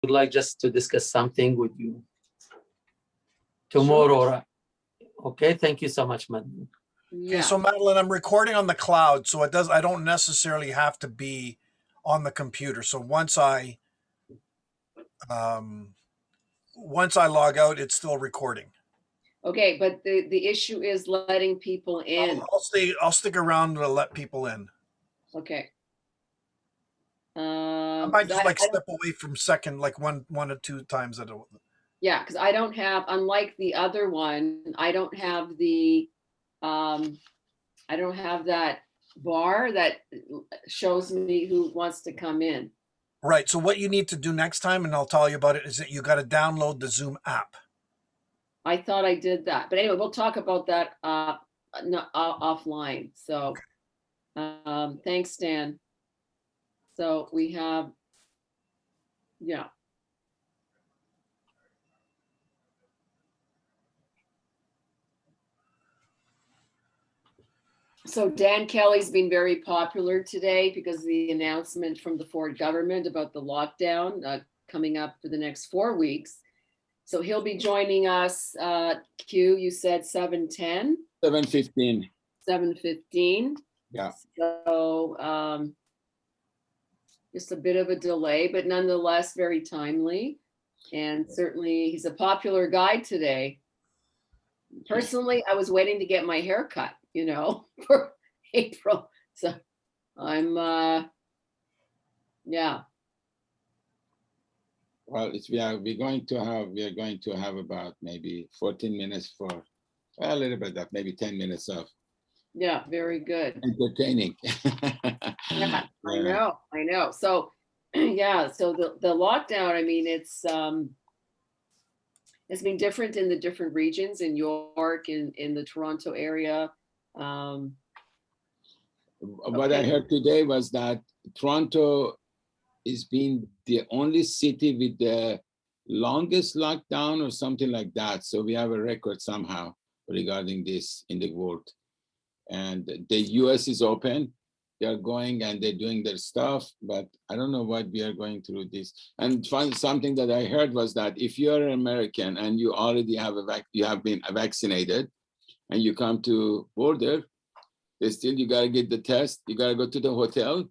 like just to discuss something with you tomorrow. Okay, thank you so much, Madeline. Okay, so Madeline, I'm recording on the cloud, so I don't necessarily have to be on the computer. So once I log out, it's still recording. Okay, but the issue is letting people in. I'll stick around to let people in. Okay. I might just like step away from second, like one or two times at a. Yeah, because I don't have, unlike the other one, I don't have the, I don't have that bar that shows me who wants to come in. Right. So what you need to do next time, and I'll tell you about it, is that you got to download the Zoom app. I thought I did that, but anyway, we'll talk about that offline. So, thanks, Stan. So we have, yeah. So Dan Kelly's been very popular today because of the announcement from the Ford government about the lockdown coming up for the next 4 weeks. So he'll be joining us, Q, you said 7:10? 7:15. 7:15. Yeah. So just a bit of a delay, but nonetheless very timely. And certainly he's a popular guy today. Personally, I was waiting to get my hair cut, you know, for April. So I'm, yeah. Well, we are going to have about maybe 14 minutes for a little bit of maybe 10 minutes of. Yeah, very good. Entertaining. Yeah, I know. So yeah, so the lockdown, I mean, it's been different in the different regions, in York, in the Toronto area. What I heard today was that Toronto is being the only city with the longest lockdown or something like that. So we have a record somehow regarding this in the world. And the US is open. They are going and they're doing their stuff, but I don't know what we are going through this. And something that I heard was that if you're an American and you already have been vaccinated and you come to border, you gotta get the test. You gotta go to the hotel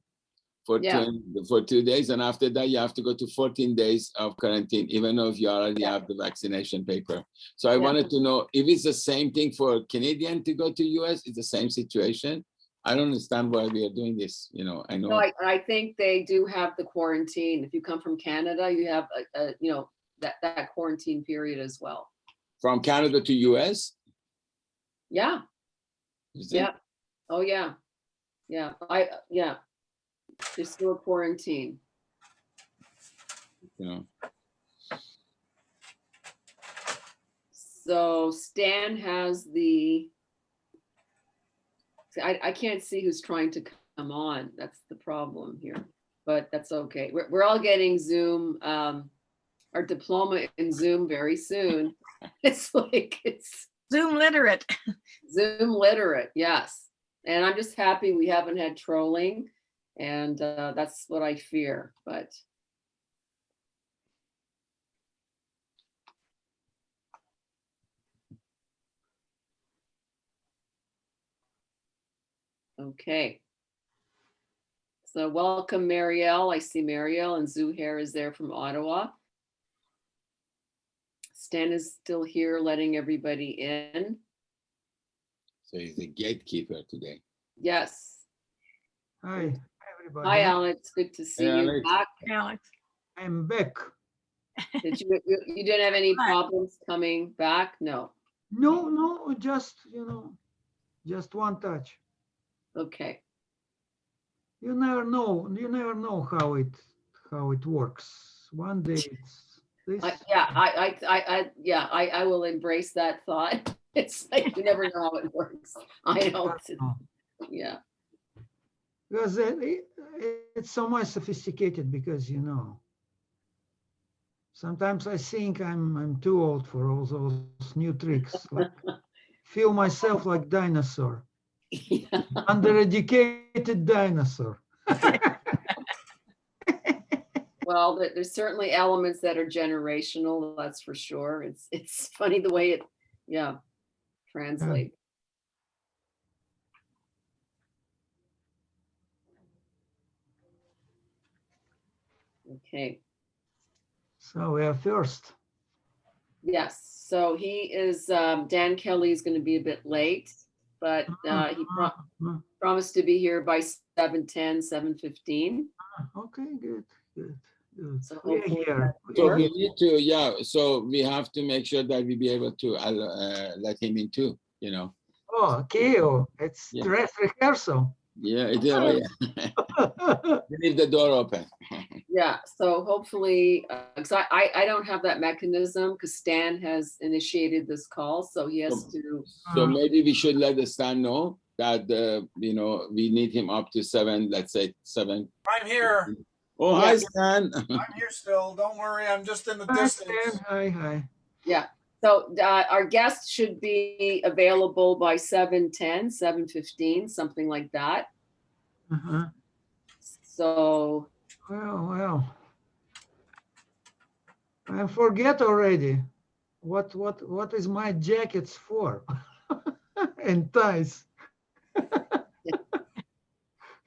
for 2 days, and after that you have to go to 14 days of quarantine, even though you already have the vaccination paper. So I wanted to know if it's the same thing for Canadian to go to US. It's the same situation. I don't understand why we are doing this. You know, I know. No, I think they do have the quarantine. If you come from Canada, you have you know, that quarantine period as well. From Canada to US? Yeah. Yeah. Oh yeah. Yeah. Yeah. There's still a quarantine. You know. So Stan has the. See, I can't see who's trying to come on. That's the problem here, but that's okay. We're all getting Zoom, our diploma in Zoom very soon. It's like it's Zoom literate. Zoom literate, yes. And I'm just happy we haven't had trolling, and that's what I fear, but. Okay. So welcome, Marielle. I see Marielle, and Zuhair is there from Ottawa. Stan is still here letting everybody in. So he's the gatekeeper today. Yes. Hi, everybody. Hi, Alex. Good to see you Alex. back. Alex. I'm back. Did you didn't have any problems coming back? No. No, just, just one touch. Okay. You never know how it works. One day it's this. I will embrace that thought. It's like you never know how it works. I know. Yeah. Because it's so much sophisticated because, sometimes I think I'm too old for all those new tricks. Like feel myself like dinosaur. Yeah. Undereducated dinosaur. Well, there's certainly elements that are generational, that's for sure. It's funny the way it, yeah, translates. Okay, So we are first. yes, so he is, Dan Kelly is going to be a bit late, but he promised to be here by 7:10, 7:15. Okay, good, good, good. So We are hopefully here. that We So are we here. need to, yeah, so we have to make sure that we be able to let him in too, you know. Oh, Keo, it's Yeah. dress rehearsal. Yeah, it is. Oh, yeah. We leave the door open. Yeah, so hopefully, because I don't have that mechanism because Stan has initiated this call, so he has to. So maybe we should let the Stan know that, you know, we need him up to 7, let's say 7. I'm here. Oh, hi, Stan. I'm here still. Don't worry. I'm just in the Hi, distance. Stan. Hi, hi. Yeah, so our guest should be available by 7:10, 7:15, something like that. Uh-huh. So, Well. I forget already what is my jackets for and ties.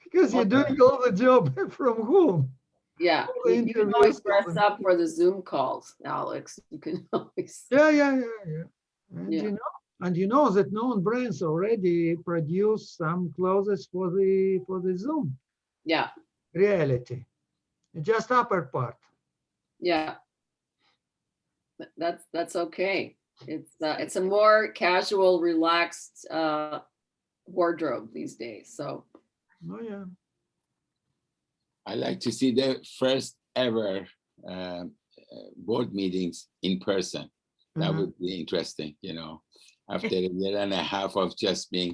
Because you're doing all the job from home. yeah, All the you can interviews, always all dress the up for the Zoom calls, Alex. You can always. Yeah. And Yeah. you know that known brands already produce some clothes for the Zoom Yeah, reality. Just upper part. yeah. That's okay. It's a more casual, relaxed wardrobe these days. So Oh yeah. I like to see the first ever board meetings in person. That Uh-huh. would be interesting, you know, after a year and a half of just being,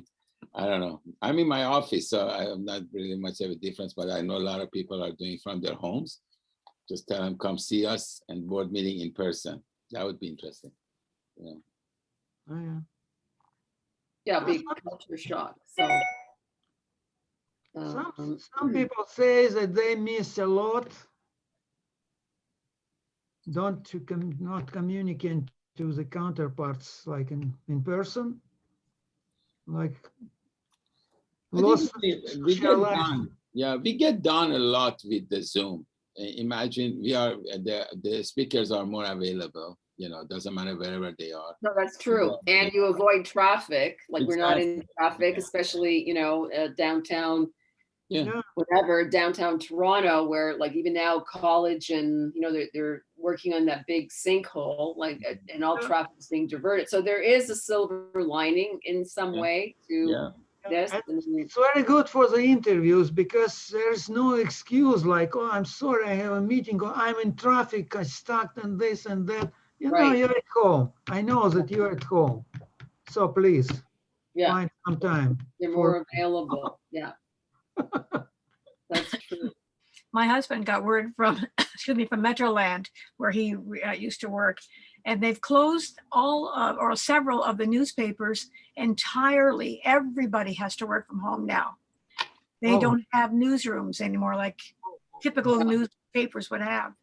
I don't know. I'm in my office, so I'm not really much of a difference, but I know a lot of people are doing from their homes. Just tell them, come see us and board meeting in person. That would be interesting. Yeah. Oh yeah. yeah, big culture shock. So Some people say that they miss a lot. Not communicate to the counterparts like in person, like I think lost we get socializing. done. Yeah, we get done a lot with the Zoom. Imagine we are the speakers are more available. You know, doesn't matter wherever they are. no, that's true. And you avoid traffic, like we're not in Exactly. traffic, Yeah. especially, downtown, Yeah. whatever, downtown Toronto, where like even now college and, they're working on that big sinkhole, like, and all Yeah. traffic is being diverted. So there is a silver lining in some Yeah. way to Yeah. this. And it's very good for the interviews because there's no excuse like, oh, I'm sorry, I have a meeting, or I'm in traffic, I stuck and this and that. Right. You're at home. I know that you're at home. So please Yeah, find some time. you're for- more available. Yeah. That's true. My husband got word from, excuse me, from Metroland, where he used to work, and they've closed all or several of the newspapers entirely. Everybody has to work from home now. They Oh. don't have newsrooms anymore like typical newspapers would have.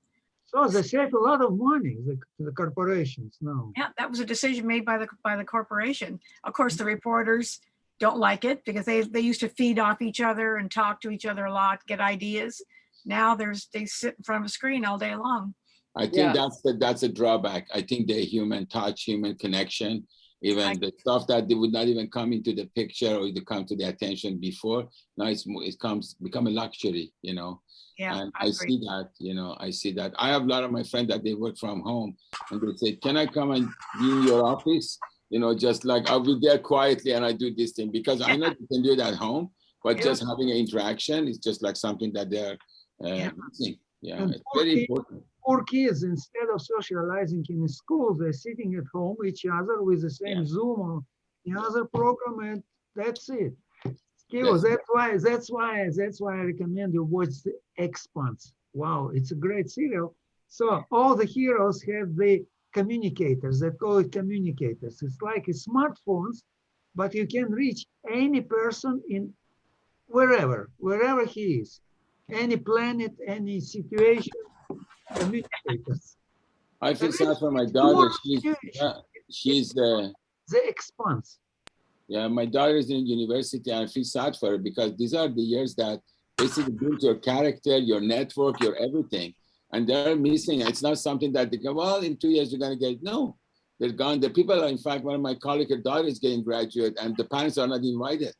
So they save a lot of money, the corporations now. Yeah, that was a decision made by the corporation. Of course, the reporters don't like it because they used to feed off each other and talk to each other a lot, get ideas. Now they sit in front of a screen all day long. I think Yeah. that's a drawback. I think the human touch, human connection, even the stuff that they would not even come into the picture or to come to the attention before, now become a luxury, you know. Yeah, And I I agree. see that, you know, I see that. I have a lot of my friends that they work from home and they say, can I come and be in your office? You know, just like I'll be there quietly and I do this thing because I know you can do it at home, but Yeah. just having an interaction is just like something that they're missing. Yeah, And it's very important. Poor kids, instead of socializing in school, they're sitting at home each other with the same Yeah. Zoom or the other program, and that's it. Skills. That's That's why I recommend you watch the Expanse. Wow, it's a great serial. So all the heroes have the communicators. They call it communicators. It's like smartphones, but you can reach any person in wherever he is, any planet, any situation. communicators. I feel sad for my It's daughter. more She's communication. They expand. yeah, my daughter is in university. I feel sad for her because these are the years that basically build your character, your network, your everything. And they're missing. It's not something that they go, well, in 2 years, you're going to get. No, they're gone. The people are, in fact, one of my colleagues, her daughter is getting graduate, and the parents are not invited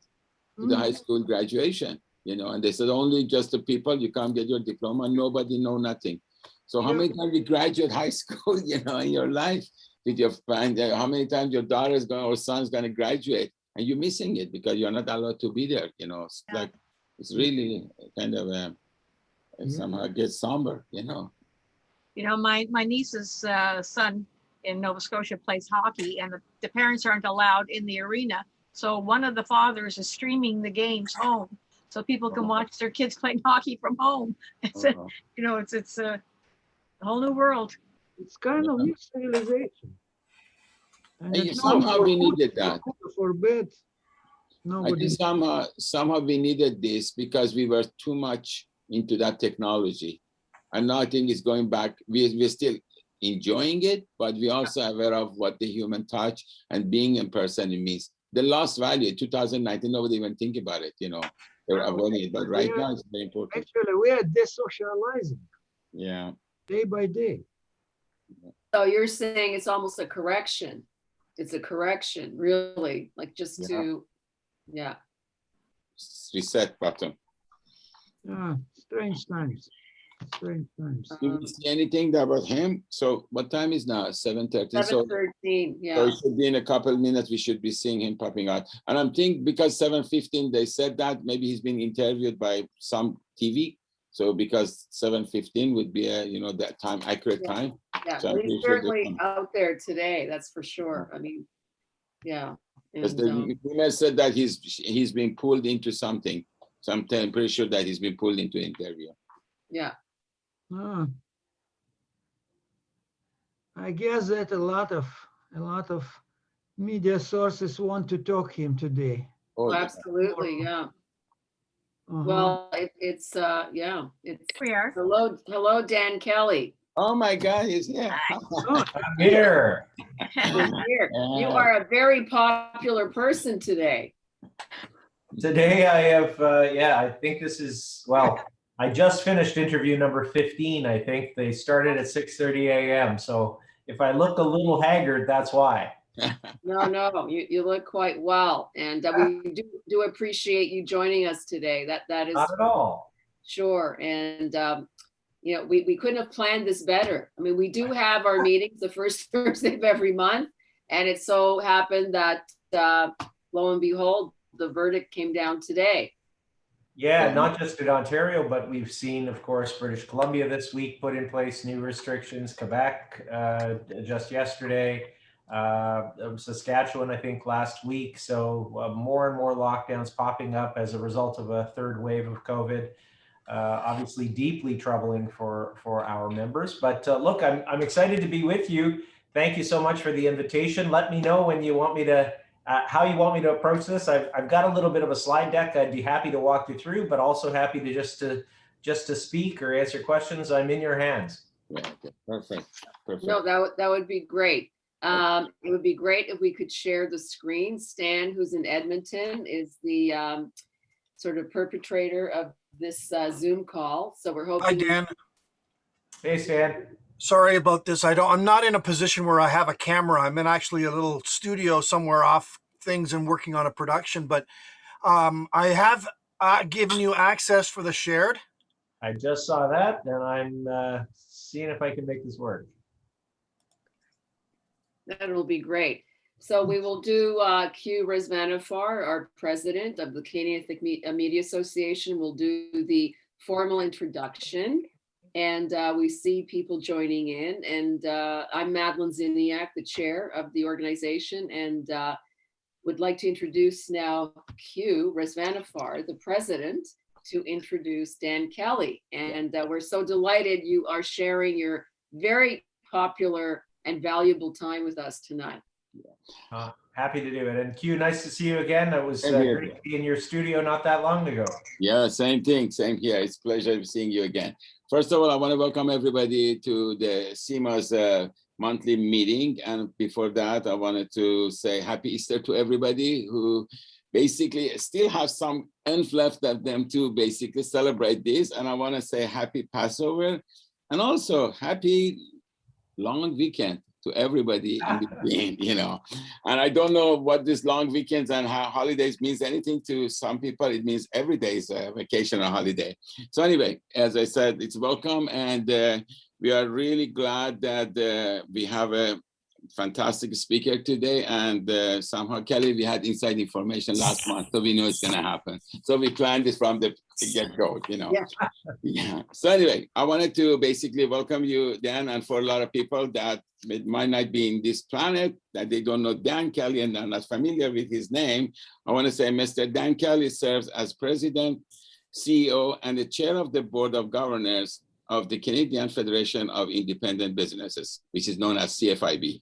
to the high school graduation, you know, and they said only just the people, you can't get your diploma, nobody know nothing. So how many times you graduate high school, you know, in your life? Did you find how many times your daughter's going or son's going to graduate and you're missing it because you're not allowed to be there, you know? It's like, it's really kind of somehow gets somber, you know? You know, my niece's son in Nova Scotia plays hockey, and the parents aren't allowed in the arena. So one of the fathers is streaming the games home, so people can watch their kids playing hockey from home. It's a, you know, it's a whole new world. It's kind of new civilization. And And it's somehow not we for good, needed that. for bad. I Nobody. think somehow we needed this because we were too much into that technology. And now I think it's going back. We're still enjoying it, but we also are aware of what the human touch and being in person means. The lost value, 2019, nobody even think about it, you know. They're avoiding it, but right now it's very important. Actually, we are desocializing Yeah. day by day. So you're saying it's almost a correction. It's a correction, really, like just to, yeah. Reset button. Strange times. Strange times. Do we see anything about him? So what time is now? 7:13. So 7:13, yeah. So it should be in a couple of minutes, we should be seeing him popping out. And I'm thinking because 7:15, they said that maybe he's being interviewed by some TV. So because 7:15 would be a, you know, that time, accurate time. Yeah, So well, I'm he's pretty sure they certainly can- out there today, that's for sure. I mean, yeah. Because And, the email said that he's being pulled into something. So I'm pretty sure that he's been pulled into an interview. yeah, I guess that a lot of media sources want to talk him today. Oh, yeah. absolutely, yeah. Uh-huh. Well, it's, yeah, it's, We are. hello, Dan Kelly. Oh my God, he's here. Oh, I'm here. You're here. You are a very popular person today. Today I have, yeah, I think this is, well, I just finished interview number 15, I think. They started at 6:30 a.m. So if I look a little haggard, that's why. No, you look quite well. And we do appreciate you joining us today. That is Not at all. sure. And, you know, we couldn't have planned this better. I mean, we do have our meetings the first Thursday of every month. And it so happened that, lo and behold, the verdict came down today. Yeah, not just in Ontario, but we've seen, of course, British Columbia this week put in place new restrictions, Quebec just yesterday, Saskatchewan, I think, last week. So more and more lockdowns popping up as a result of a third wave of COVID. Obviously deeply troubling for our members. But look, I'm excited to be with you. Thank you so much for the invitation. Let me know when you want me to, how you want me to approach this. I've got a little bit of a slide deck I'd be happy to walk you through, but also happy to just to speak or answer questions. I'm in your hands. Yeah, okay. Perfect. No, that would be great. It would be great if we could share the screen. Stan, who's in Edmonton, is the sort of perpetrator of this Zoom call. So we're hoping. Hi, Dan. Hey, Stan. Sorry about this. I'm not in a position where I have a camera. I'm in actually a little studio somewhere off things and working on a production, but I have given you access for the shared. I just saw that, and I'm seeing if I can make this work. That'll be great. So we will do Q Rezvanifar, our president of the Canadian Ethnic Media Association, will do the formal introduction. And we see people joining in. And I'm Madeline Ziniak, the chair of the organization, and would like to introduce now Q Rezvanifar, the president, to introduce Dan Kelly. And we're so delighted you are sharing your very popular and valuable time with us tonight. Happy to do it. And Q, nice to see you again. It was Same here. great to be in your studio not that long ago. Yeah, same thing, same here. It's a pleasure seeing you again. First of all, I want to welcome everybody to the CEMA's monthly meeting. And before that, I wanted to say happy Easter to everybody who basically still have some ends left of them to basically celebrate this. And I want to say happy Passover and also happy long weekend to everybody in between, you know. And I don't know what this long weekends and how holidays means anything to some people. It means every day is a vacation or holiday. So anyway, as I said, it's welcome. And we are really glad that we have a fantastic speaker today. And somehow, Kelly, we had inside information last month, so we know it's going to happen. So we planned this from the get-go, you know. Yeah. So anyway, I wanted to basically welcome you, Dan, and for a lot of people that might not be in this planet, that they don't know Dan Kelly and are not familiar with his name, I want to say Mr. Dan Kelly serves as President, CEO, and the Chair of the Board of Governors of the Canadian Federation of Independent Businesses, which is known as CFIB.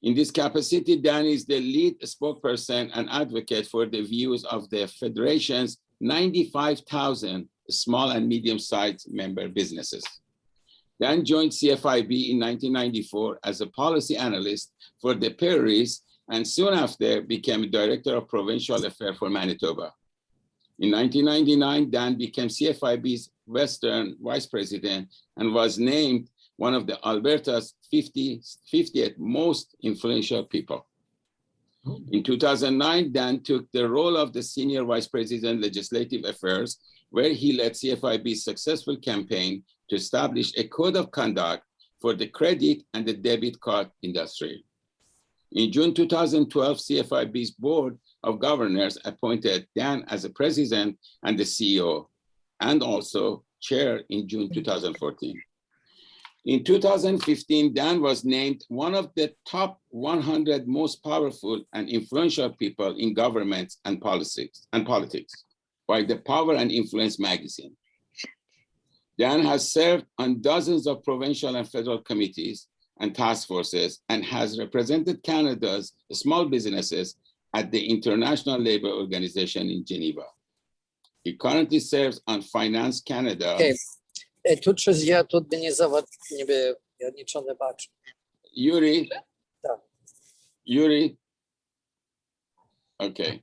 In this capacity, Dan is the lead spokesperson and advocate for the views of the Federation's 95,000 small and medium-sized member businesses. Dan joined CFIB in 1994 as a policy analyst for the Prairies, and soon after became Director of Provincial Affairs for Manitoba. In 1999, Dan became CFIB's Western Vice President and was named one of the Alberta's 50th most influential people. In 2009, Dan took the role of the Senior Vice President, Legislative Affairs, where he led CFIB's successful campaign to establish a code of conduct for the credit and the debit card industry. In June 2012, CFIB's Board of Governors appointed Dan as the President and the CEO, and also Chair in June 2014. In 2015, Dan was named one of the top 100 most powerful and influential people in government and politics by the Power and Influence magazine. Dan has served on dozens of provincial and federal committees and task forces and has represented Canada's small businesses at the International Labor Organization in Geneva. He currently serves on Finance Canada. Okay. Тут щось є, тут мені ніби я нічого не бачу. Yuri? Так. Yuri? Okay.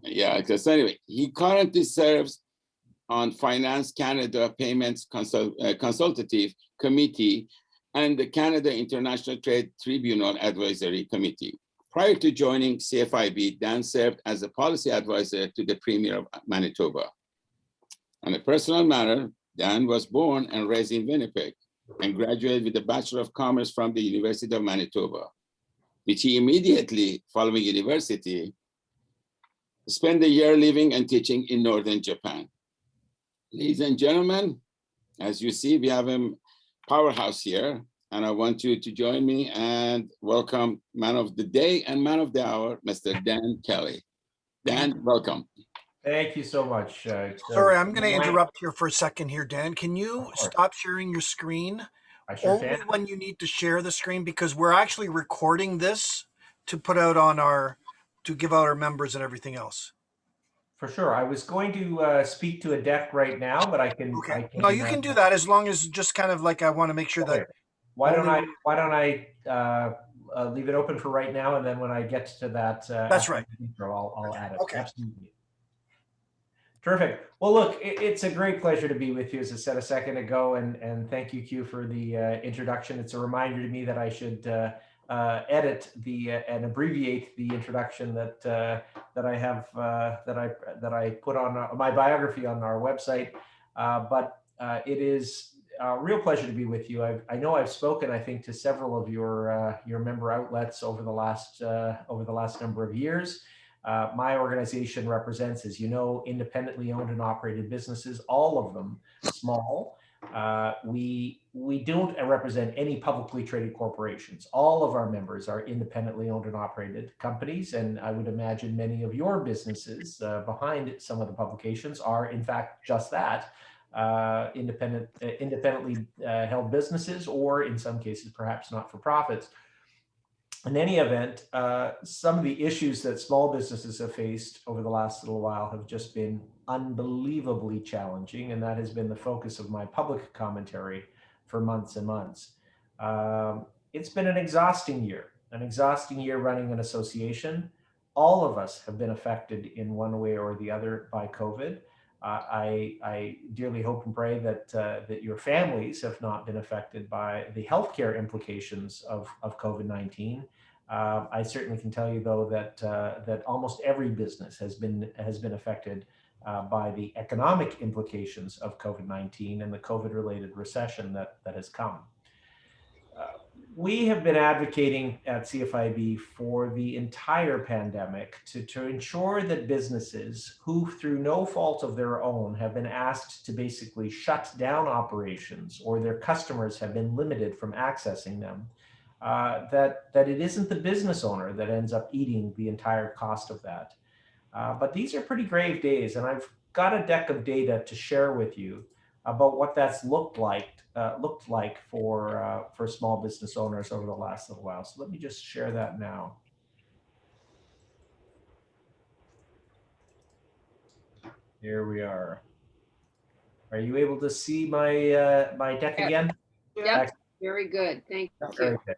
Yeah, because anyway, he currently serves on Finance Canada Payments Consultative Committee and the Canada International Trade Tribunal Advisory Committee. Prior to joining CFIB, Dan served as a policy advisor to the Premier of Manitoba. On a personal matter, Dan was born and raised in Winnipeg and graduated with a Bachelor of Commerce from the University of Manitoba, which he immediately, following university, spent a year living and teaching in Northern Japan. Ladies and gentlemen, as you see, we have a powerhouse here, and I want you to join me and welcome man of the day and man of the hour, Mr. Dan Kelly. Dan, welcome. Thank you so much. Sorry, I'm going to interrupt here for a second here, Dan. Can you stop sharing your screen? I sure Only can. when you need to share the screen, because we're actually recording this to put out on to give out our members and everything else. For sure. I was going to speak to a deck right now, but I can. Okay. I can No, you can do that as long as just kind of like I want to make sure that. Why don't I leave it open for right now, and then when I get to that, That's right. Intro, I'll add it. Okay. Absolutely. Terrific. Well, look, it's a great pleasure to be with you, as I said a second ago, and thank you, Q, for the introduction. It's a reminder to me that I should edit and abbreviate the introduction that I have that I put on my biography on our website. But it is a real pleasure to be with you. I know I've spoken, I think, to several of your member outlets over the last number of years. My organization represents, as you know, independently owned and operated businesses, all of them small. We don't represent any publicly traded corporations. All of our members are independently owned and operated companies, and I would imagine many of your businesses behind some of the publications are, in fact, just that, independently held businesses, or in some cases, perhaps not-for-profits. in any event, some of the issues that small businesses have faced over the last little while have just been unbelievably challenging, and that has been the focus of my public commentary for months and months. It's been an exhausting year running an association. All of us have been affected in one way or the other by COVID. I dearly hope and pray that your families have not been affected by the healthcare implications of COVID-19. I certainly can tell you, though, that almost every business has been affected by the economic implications of COVID-19 and the COVID-related recession that has come. We have been advocating at CFIB for the entire pandemic to ensure that businesses who, through no fault of their own, have been asked to basically shut down operations, or their customers have been limited from accessing them, that it isn't the business owner that ends up eating the entire cost of that. But these are pretty grave days, and I've got a deck of data to share with you about what that's looked like for small business owners over the last little while. So let me just share that now. Here we are. Are you able to see my my deck again? Yep, very good. Thank you. Very good.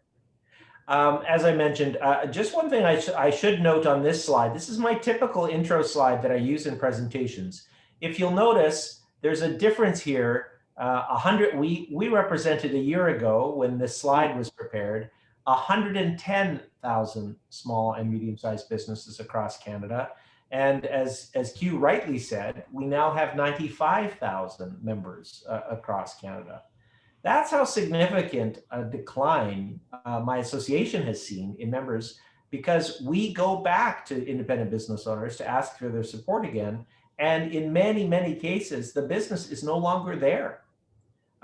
As I mentioned, just one thing I should note on this slide. This is my typical intro slide that I use in presentations. If you'll notice, there's a difference here. 100. We represented a year ago, when this slide was prepared, 110,000 small and medium-sized businesses across Canada. And as Q rightly said, we now have 95,000 members across Canada. That's how significant a decline my association has seen in members, because we go back to independent business owners to ask for their support again. And in many, many cases, the business is no longer there.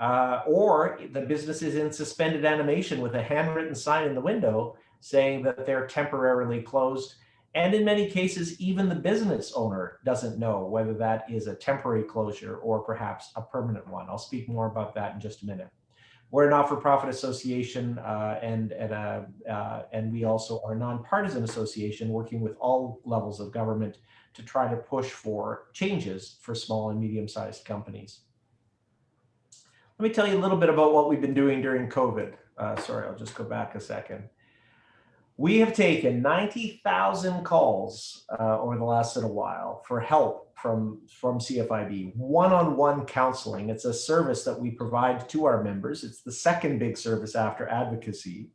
Or the business is in suspended animation with a handwritten sign in the window saying that they're temporarily closed. And in many cases, even the business owner doesn't know whether that is a temporary closure or perhaps a permanent one. I'll speak more about that in just a minute. We're a not-for-profit association, and we also are a nonpartisan association working with all levels of government to try to push for changes for small and medium-sized companies. Let me tell you a little bit about what we've been doing during COVID. Sorry, I'll just go back a second. We have taken 90,000 calls over the last little while for help from CFIB, one-on-one counseling. It's a service that we provide to our members. It's the second big service after advocacy.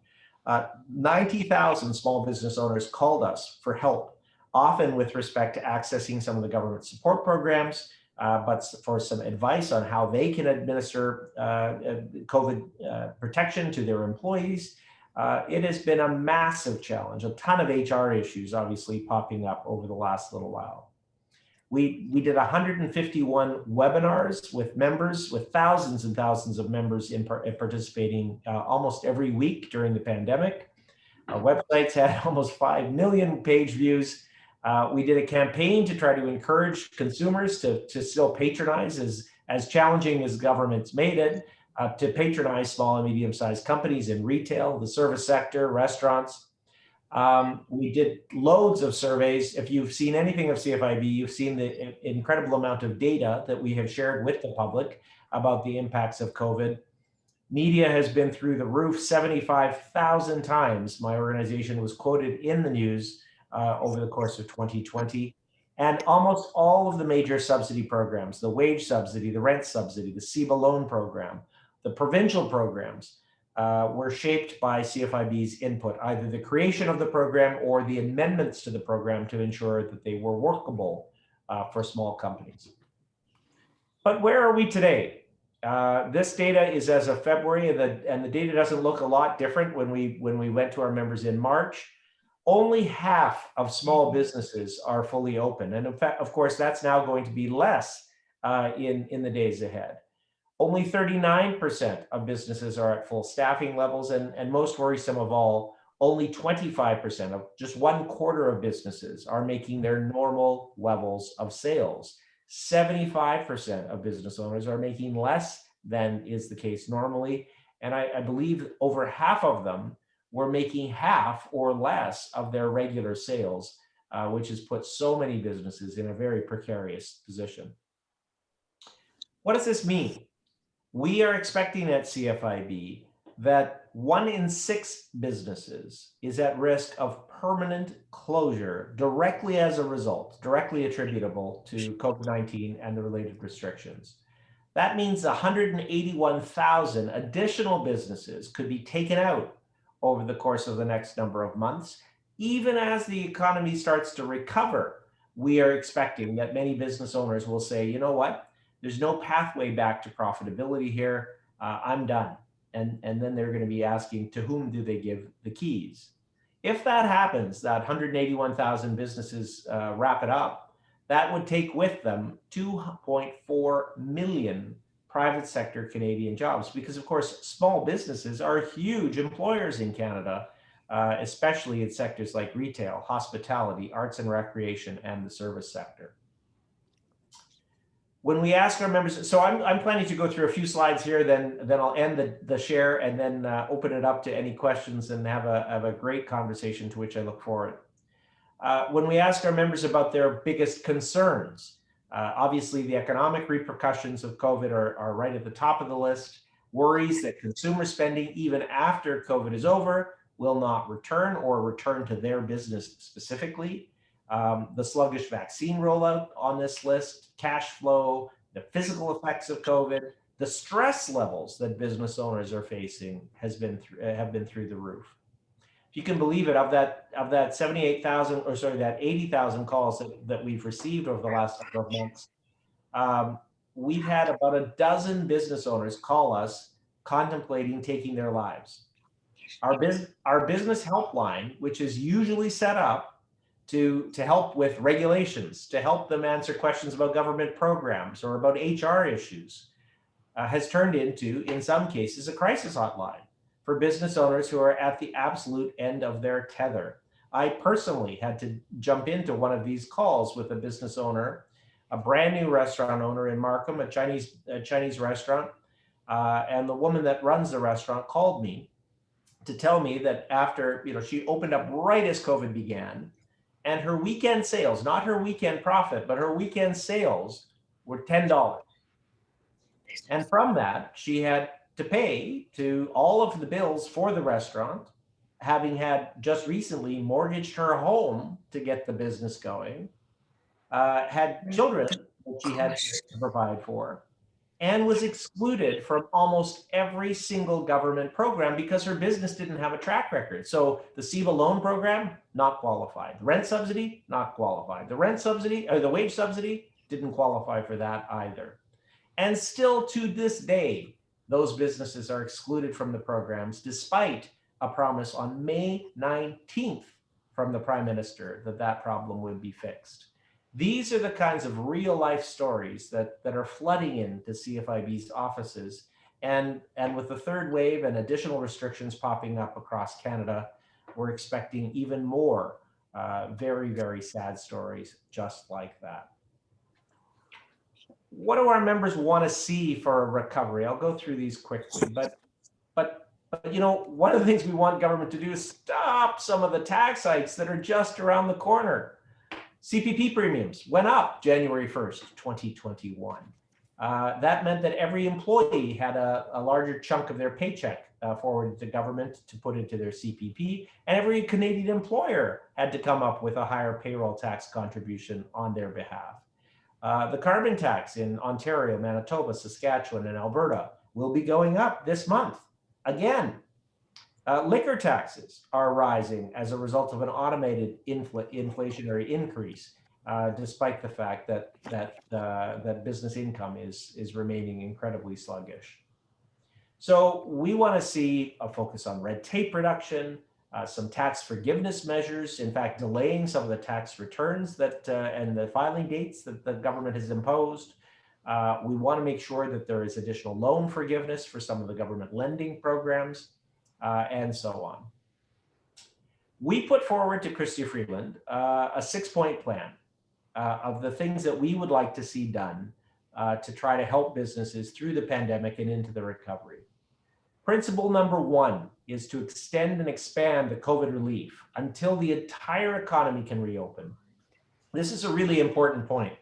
90,000 small business owners called us for help, often with respect to accessing some of the government support programs, but for some advice on how they can administer COVID protection to their employees. It has been a massive challenge, a ton of HR issues obviously popping up over the last little while. We did 151 webinars with members, with thousands and thousands of members participating almost every week during the pandemic. Our websites had almost 5 million page views. We did a campaign to try to encourage consumers to still patronize, as challenging as government's made it, to patronize small and medium-sized companies in retail, the service sector, restaurants. We did loads of surveys. If you've seen anything of CFIB, you've seen the incredible amount of data that we have shared with the public about the impacts of COVID. Media has been through the roof. 75,000 times my organization was quoted in the news over the course of 2020. And almost all of the major subsidy programs, the wage subsidy, the rent subsidy, the CEMA loan program, the provincial programs, were shaped by CFIB's input, either the creation of the program or the amendments to the program to ensure that they were workable for small companies. But where are we today? This data is as of February, and the data doesn't look a lot different when we went to our members in March. Only half of small businesses are fully open. And in fact, of course, that's now going to be less in the days ahead. Only 39% of businesses are at full staffing levels, and most worrisome of all, only 25% of just 1/4 of businesses are making their normal levels of sales. 75% of business owners are making less than is the case normally. And I believe over half of them were making half or less of their regular sales, which has put so many businesses in a very precarious position. What does this mean? We are expecting at CFIB that 1 in 6 businesses is at risk of permanent closure directly as a result, directly attributable to COVID-19 and the related restrictions. That means 181,000 additional businesses could be taken out over the course of the next number of months. Even as the economy starts to recover, we are expecting that many business owners will say, you know what, there's no pathway back to profitability here. I'm done. And then they're going to be asking, to whom do they give the keys? If that happens, that 181,000 businesses wrap it up, that would take with them 2.4 million private sector Canadian jobs, because of course, small businesses are huge employers in Canada, especially in sectors like retail, hospitality, arts and recreation, and the service sector. When we ask our members, so I'm planning to go through a few slides here, then I'll end the share and then open it up to any questions and have a great conversation to which I look forward. When we ask our members about their biggest concerns, obviously the economic repercussions of COVID are right at the top of the list. Worries that consumer spending, even after COVID is over, will not return or return to their business specifically. The sluggish vaccine rollout on this list, cash flow, the physical effects of COVID, the stress levels that business owners are facing have been through the roof. If you can believe it, of that 78,000, or sorry, that 80,000 calls that we've received over the last couple of months, we've had about a dozen business owners call us contemplating taking their lives. Our business helpline, which is usually set up to help with regulations, to help them answer questions about government programs or about HR issues, has turned into, in some cases, a crisis hotline for business owners who are at the absolute end of their tether. I personally had to jump into one of these calls with a business owner, a brand new restaurant owner in Markham, a Chinese restaurant, and the woman that runs the restaurant called me to tell me that after, she opened up right as COVID began, and her weekend sales, not her weekend profit, but her weekend sales were $10. And from that, she had to pay to all of the bills for the restaurant, having had just recently mortgaged her home to get the business going, had children that she had to provide for, and was excluded from almost every single government program because her business didn't have a track record. So the CEMA loan program, not qualified. The rent subsidy, not qualified. The rent subsidy, or the wage subsidy, didn't qualify for that either. And still to this day, those businesses are excluded from the programs, despite a promise on May 19th from the Prime Minister that problem would be fixed. These are the kinds of real life stories that are flooding into CFIB's offices. And with the third wave and additional restrictions popping up across Canada, we're expecting even more very, very sad stories just like that. What do our members want to see for a recovery? I'll go through these quickly, but one of the things we want government to do is stop some of the tax hikes that are just around the corner. CPP premiums went up January 1st, 2021. That meant that every employee had a larger chunk of their paycheck forwarded to government to put into their CPP, and every Canadian employer had to come up with a higher payroll tax contribution on their behalf. The carbon tax in Ontario, Manitoba, Saskatchewan, and Alberta will be going up this month again. Liquor taxes are rising as a result of an automated inflationary increase, despite the fact that business income is remaining incredibly sluggish. So we want to see a focus on red tape reduction, some tax forgiveness measures, in fact, delaying some of the tax returns and the filing dates that the government has imposed. We want to make sure that there is additional loan forgiveness for some of the government lending programs, and so on. We put forward to Chrystia Freeland a 6-point plan of the things that we would like to see done to try to help businesses through the pandemic and into the recovery. Principle number 1 is to extend and expand the COVID relief until the entire economy can reopen. This is a really important point.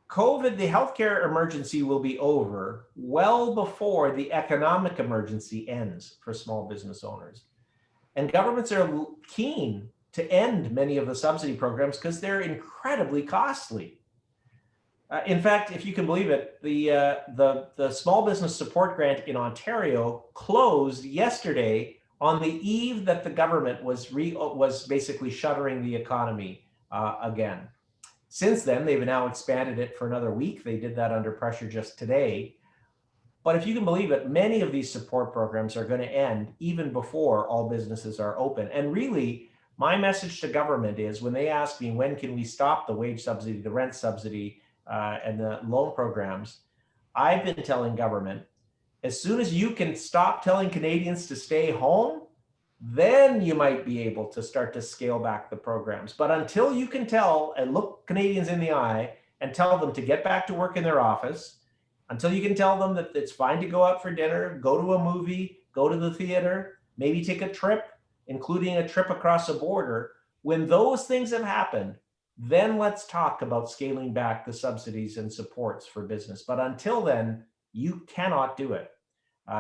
COVID, the healthcare emergency, will be over well before the economic emergency ends for small business owners. And governments are keen to end many of the subsidy programs because they're incredibly costly. In fact, if you can believe it, the small business support grant in Ontario closed yesterday on the eve that the government was basically shuttering the economy again. Since then, they've now expanded it for another week. They did that under pressure just today. But if you can believe it, many of these support programs are going to end even before all businesses are open. And really, my message to government is when they ask me, when can we stop the wage subsidy, the rent subsidy, and the loan programs, I've been telling government, as soon as you can stop telling Canadians to stay home, then you might be able to start to scale back the programs. But until you can tell and look Canadians in the eye and tell them to get back to work in their office, until you can tell them that it's fine to go out for dinner, go to a movie, go to the theater, maybe take a trip, including a trip across the border, when those things have happened, then let's talk about scaling back the subsidies and supports for business. But until then, you cannot do it.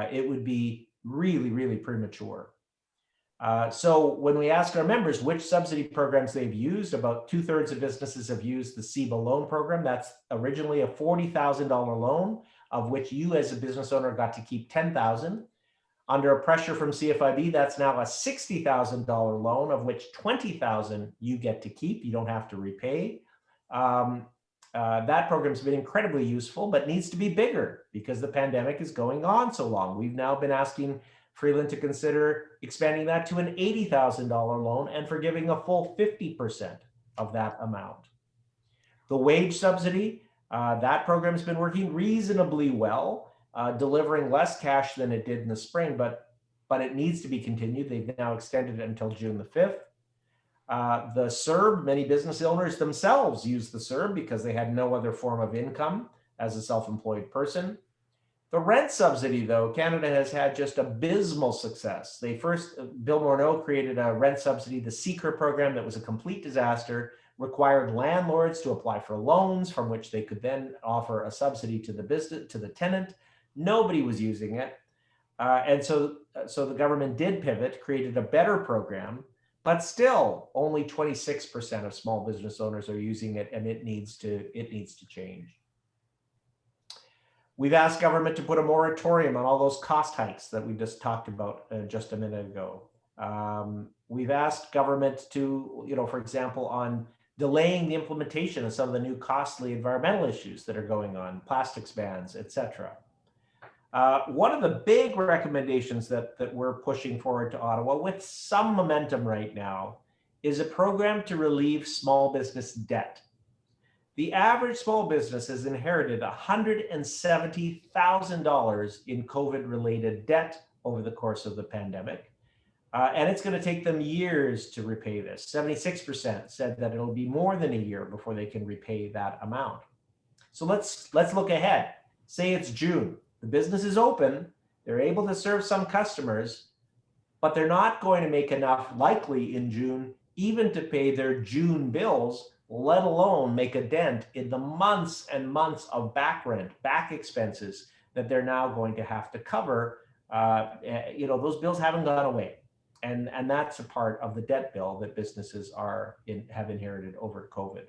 It would be really, really premature. So when we ask our members which subsidy programs they've used, about 2/3 of businesses have used the CEMA loan program. That's originally a $40,000 loan, of which you as a business owner got to keep $10,000. Under pressure from CFIB, that's now a $60,000 loan, of which $20,000 you get to keep. You don't have to repay. That program's been incredibly useful, but needs to be bigger because the pandemic is going on so long. We've now been asking Freeland to consider expanding that to an $80,000 loan and forgiving a full 50% of that amount. The wage subsidy, that program has been working reasonably well, delivering less cash than it did in the spring, but it needs to be continued. They've now extended it until June the 5th. The CERB, many business owners themselves used the CERB because they had no other form of income as a self-employed person. The rent subsidy, though, Canada has had just abysmal success. They first, Bill Morneau created a rent subsidy, the Seeker program, that was a complete disaster, required landlords to apply for loans from which they could then offer a subsidy to the business, to the tenant. Nobody was using it. And so the government did pivot, created a better program, but still only 26% of small business owners are using it, and it needs to change. We've asked government to put a moratorium on all those cost hikes that we just talked about just a minute ago. We've asked government to, for example, on delaying the implementation of some of the new costly environmental issues that are going on, plastics bans, etc. One of the big recommendations that we're pushing forward to Ottawa with some momentum right now is a program to relieve small business debt. The average small business has inherited $170,000 in COVID-related debt over the course of the pandemic. And it's going to take them years to repay this. 76% said that it'll be more than a year before they can repay that amount. So let's look ahead. Say it's June. The business is open. They're able to serve some customers, but they're not going to make enough likely in June even to pay their June bills, let alone make a dent in the months and months of back rent, back expenses that they're now going to have to cover. Those bills haven't gone away. And that's a part of the debt bill that businesses have inherited over COVID.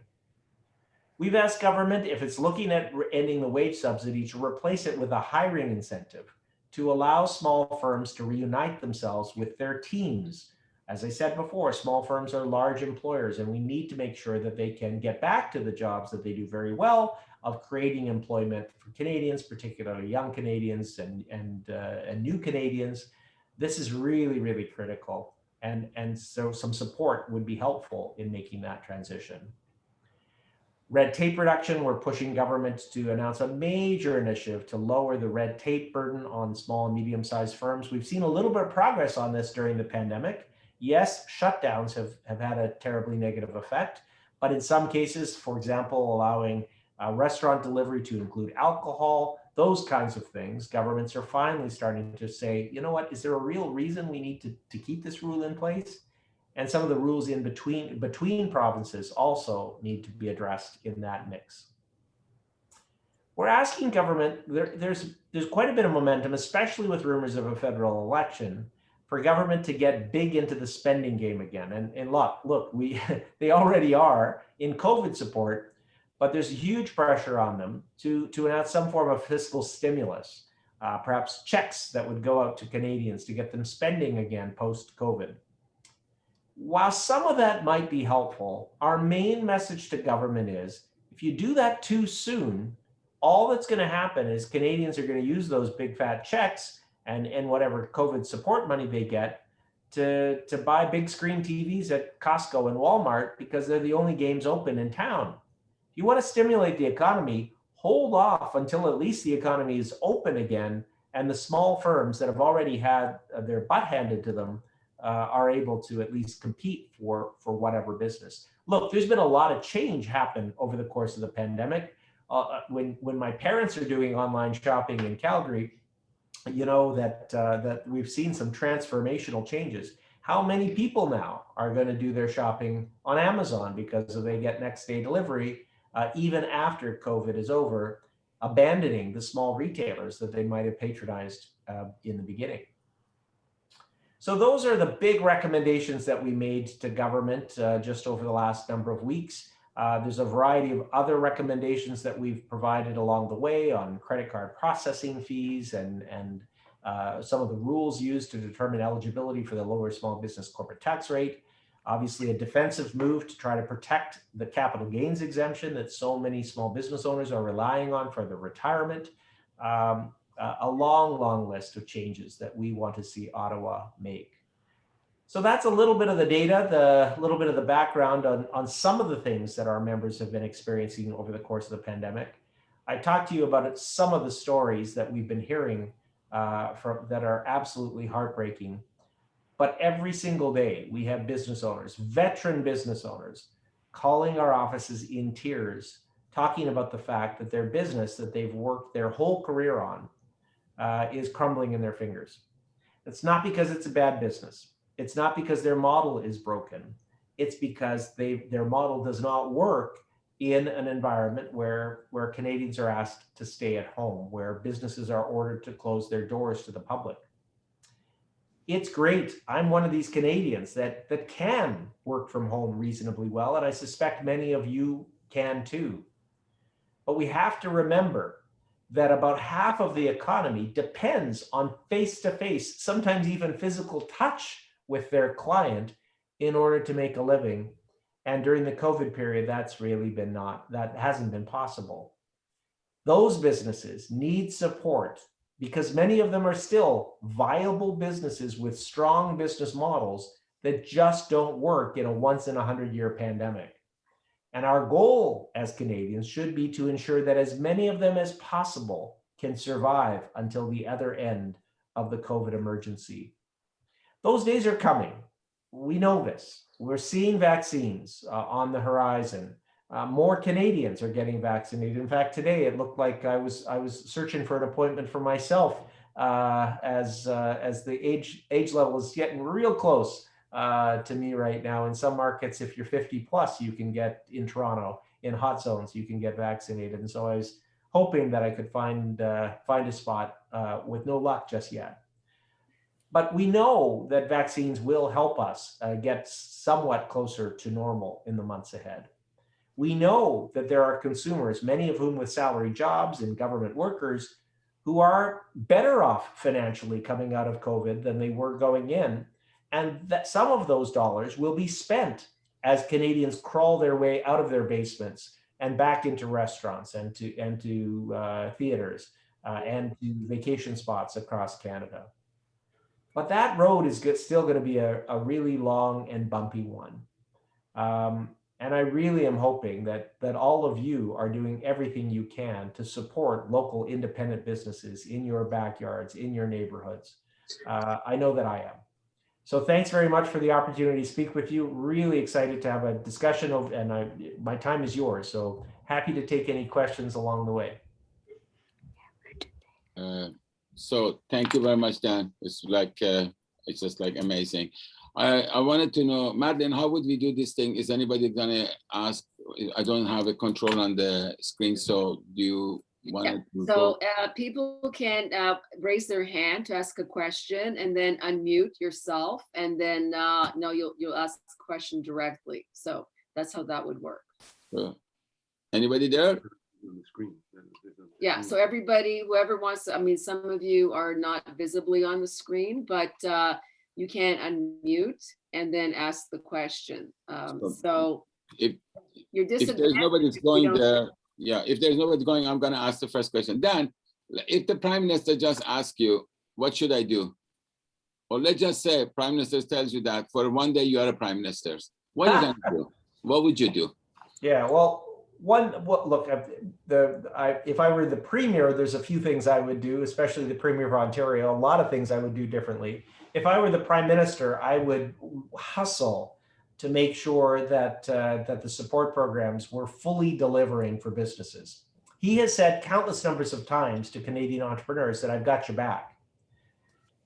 We've asked government, if it's looking at ending the wage subsidy, to replace it with a hiring incentive to allow small firms to reunite themselves with their teams. As I said before, small firms are large employers, and we need to make sure that they can get back to the jobs that they do very well of creating employment for Canadians, particularly young Canadians and new Canadians. This is really, really critical. And so some support would be helpful in making that transition. Red tape reduction, we're pushing government to announce a major initiative to lower the red tape burden on small and medium-sized firms. We've seen a little bit of progress on this during the pandemic. Yes, shutdowns have had a terribly negative effect, but in some cases, for example, allowing restaurant delivery to include alcohol, those kinds of things, governments are finally starting to say, you know what, is there a real reason we need to keep this rule in place? And some of the rules in between provinces also need to be addressed in that mix. We're asking government, there's quite a bit of momentum, especially with rumors of a federal election, for government to get big into the spending game again. And look, they already are in COVID support, but there's huge pressure on them to announce some form of fiscal stimulus, perhaps checks that would go out to Canadians to get them spending again post-COVID. While some of that might be helpful, our main message to government is, if you do that too soon, all that's going to happen is Canadians are going to use those big fat checks and whatever COVID support money they get to buy big screen TVs at Costco and Walmart because they're the only games open in town. If you want to stimulate the economy, hold off until at least the economy is open again and the small firms that have already had their butt handed to them are able to at least compete for whatever business. Look, there's been a lot of change happen over the course of the pandemic. When my parents are doing online shopping in Calgary, you know that we've seen some transformational changes. How many people now are going to do their shopping on Amazon because they get next day delivery, even after COVID is over, abandoning the small retailers that they might have patronized in the beginning? So those are the big recommendations that we made to government just over the last number of weeks. There's a variety of other recommendations that we've provided along the way on credit card processing fees and some of the rules used to determine eligibility for the lower small business corporate tax rate. Obviously, a defensive move to try to protect the capital gains exemption that so many small business owners are relying on for their retirement. A long list of changes that we want to see Ottawa make. So that's a little bit of the data, a little bit of the background on some of the things that our members have been experiencing over the course of the pandemic. I talked to you about some of the stories that we've been hearing that are absolutely heartbreaking. But every single day we have business owners, veteran business owners, calling our offices in tears, talking about the fact that their business that they've worked their whole career on is crumbling in their fingers. It's not because it's a bad business. It's not because their model is broken. It's because their model does not work in an environment where Canadians are asked to stay at home, where businesses are ordered to close their doors to the public. It's great. I'm one of these Canadians that can work from home reasonably well, and I suspect many of you can too. But we have to remember that about half of the economy depends on face-to-face, sometimes even physical touch with their client in order to make a living. And during the COVID period, that hasn't been possible. Those businesses need support because many of them are still viable businesses with strong business models that just don't work in a once in 100-year pandemic. And our goal as Canadians should be to ensure that as many of them as possible can survive until the other end of the COVID emergency. Those days are coming. We know this. We're seeing vaccines on the horizon. More Canadians are getting vaccinated. In fact, today it looked like I was searching for an appointment for myself as the age level is getting real close to me right now. In some markets, if you're 50 plus, you can get in Toronto, in hot zones, you can get vaccinated. And so I was hoping that I could find a spot with no luck just yet. But we know that vaccines will help us get somewhat closer to normal in the months ahead. We know that there are consumers, many of whom with salary jobs and government workers, who are better off financially coming out of COVID than they were going in. And that some of those dollars will be spent as Canadians crawl their way out of their basements and back into restaurants and to theaters and to vacation spots across Canada. But that road is still going to be a really long and bumpy one. And I really am hoping that all of you are doing everything you can to support local independent businesses in your backyards, in your neighborhoods. I know that I am. So thanks very much for the opportunity to speak with you. Really excited to have a discussion my time is yours. So happy to take any questions along the way. So thank you very much, Dan. It's like, it's just like amazing. I wanted to know, Madeline, how would we do this thing? Is anybody gonna ask? I don't have a control on the screen, so do you want Yeah, to so people can raise their hand to ask a question and then unmute yourself, and then no, you'll ask the question directly. So that's how that would work. Anybody there? Yeah, so everybody, whoever wants to, I mean, some of you are not visibly on the screen, but you can unmute and then ask the question. So if you're there's disadvantaged. nobody if you going don't- there, yeah, if there's nobody going, I'm gonna ask the first question. Dan, if the Prime Minister just asks you, what should I do? Or let's just say Prime Minister tells you that for one day you are a Prime Minister. What are you gonna do? What would you do? Yeah, well, look, if I were the Premier, there's a few things I would do, especially the Premier of Ontario, a lot of things I would do differently. If I were the Prime Minister, I would hustle to make sure that that the support programs were fully delivering for businesses. He has said countless numbers of times to Canadian entrepreneurs that I've got your back.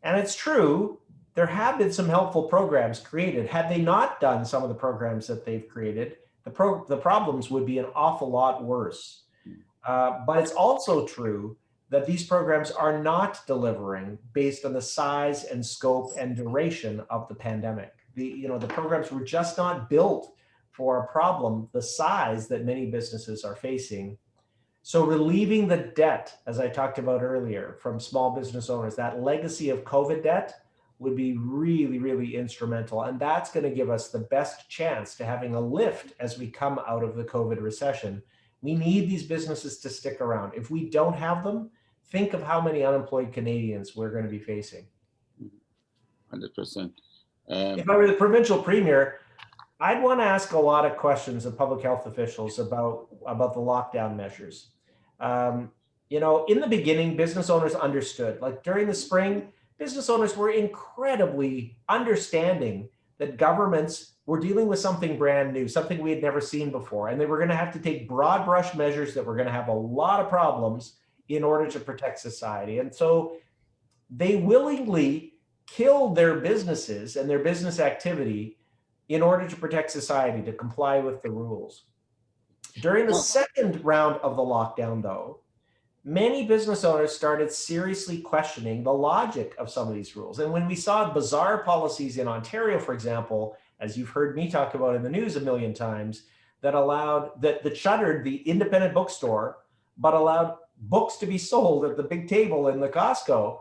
And it's true, there have been some helpful programs created. Had they not done some of the programs that they've created, the problems would be an awful lot worse. But it's also true that these programs are not delivering based on the size and scope and duration of the pandemic. The programs were just not built for a problem the size that many businesses are facing. So relieving the debt, as I talked about earlier, from small business owners, that legacy of COVID debt would be really, really instrumental. And that's going to give us the best chance to having a lift as we come out of the COVID recession. We need these businesses to stick around. If we don't have them, think of how many unemployed Canadians we're going to be facing. 100%. If I were the provincial premier, I'd want to ask a lot of questions of public health officials about the lockdown measures. In the beginning, business owners understood. Like during the spring, business owners were incredibly understanding that governments were dealing with something brand new, something we had never seen before, and they were going to have to take broad brush measures that were going to have a lot of problems in order to protect society. And so they willingly killed their businesses and their business activity in order to protect society, to comply with the rules. During the second round of the lockdown, though, many business owners started seriously questioning the logic of some of these rules. And when we saw bizarre policies in Ontario, for example, as you've heard me talk about in the news a million times, that shuttered the independent bookstore, but allowed books to be sold at the big table in the Costco.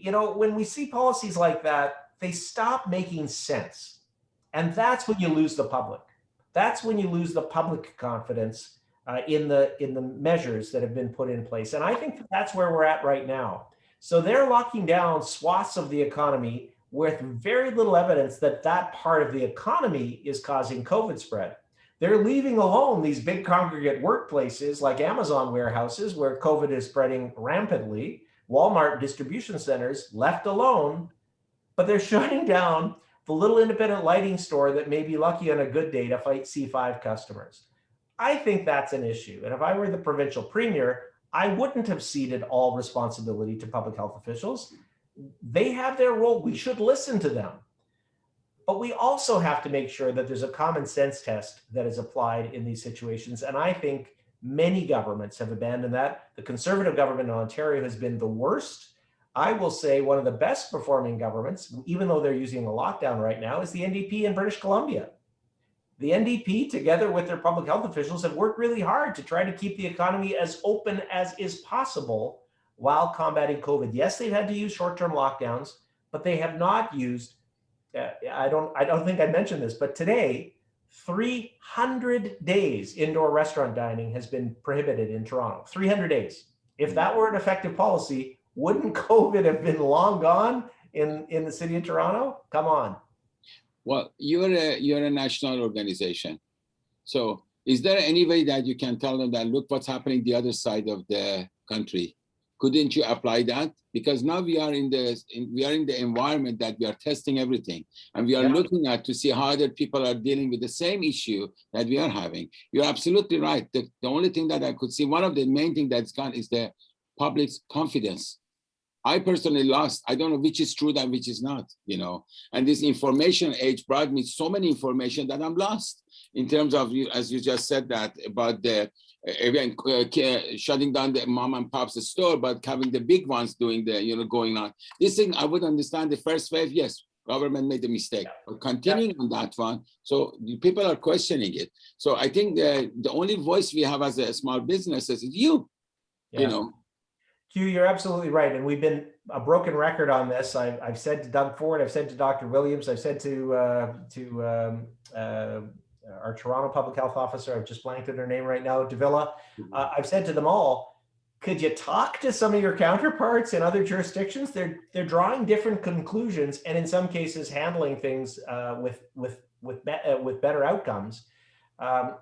When we see policies like that, they stop making sense. And that's when you lose the public. That's when you lose the public confidence in the measures that have been put in place. And I think that's where we're at right now. So they're locking down swaths of the economy with very little evidence that that part of the economy is causing COVID spread. They're leaving alone these big congregate workplaces like Amazon warehouses where COVID is spreading rampantly, Walmart distribution centers left alone, but they're shutting down the little independent lighting store that may be lucky on a good day to fight C5 customers. I think that's an issue. And if I were the provincial premier, I wouldn't have ceded all responsibility to public health officials. They have their role. We should listen to them. But we also have to make sure that there's a common sense test that is applied in these situations. And I think many governments have abandoned that. The Conservative government in Ontario has been the worst. I will say one of the best performing governments, even though they're using a lockdown right now, is the NDP in British Columbia. The NDP, together with their public health officials, have worked really hard to try to keep the economy as open as is possible while combating COVID. Yes, they've had to use short-term lockdowns, but they have not used, I don't think I mentioned this, but today, 300 days indoor restaurant dining has been prohibited in Toronto, 300 days. If that were an effective policy, wouldn't COVID have been long gone in the city of Toronto? Come on. Well, you're a national organization. So is there any way that you can tell them that, look what's happening the other side of the country? Couldn't you apply that? Because now we are in the environment that we are testing everything, and we are looking at to see how other people are dealing with the same issue that we are having. You're absolutely right. The only thing that I could see, one of the main things that's gone is the public's confidence. I personally lost. I don't know which is true and which is not, you know. And this information age brought me so many information that I'm lost in terms of, as you just said that about the even shutting down the mom and pop's store, but having the big ones doing the, you know, going on. This thing I would understand the first wave. Yes, government made a mistake, but continuing on that one. So the people are questioning it. So I think the only voice we have as a small businesses is you, you know. Hugh, you're absolutely right. And we've been a broken record on this. I've said to Doug Ford, I've said to Dr. Williams, I've said to our Toronto public health officer, I've just blanked on her name right now, Davila. I've said to them all, could you talk to some of your counterparts in other jurisdictions? They're drawing different conclusions and in some cases handling things with better outcomes.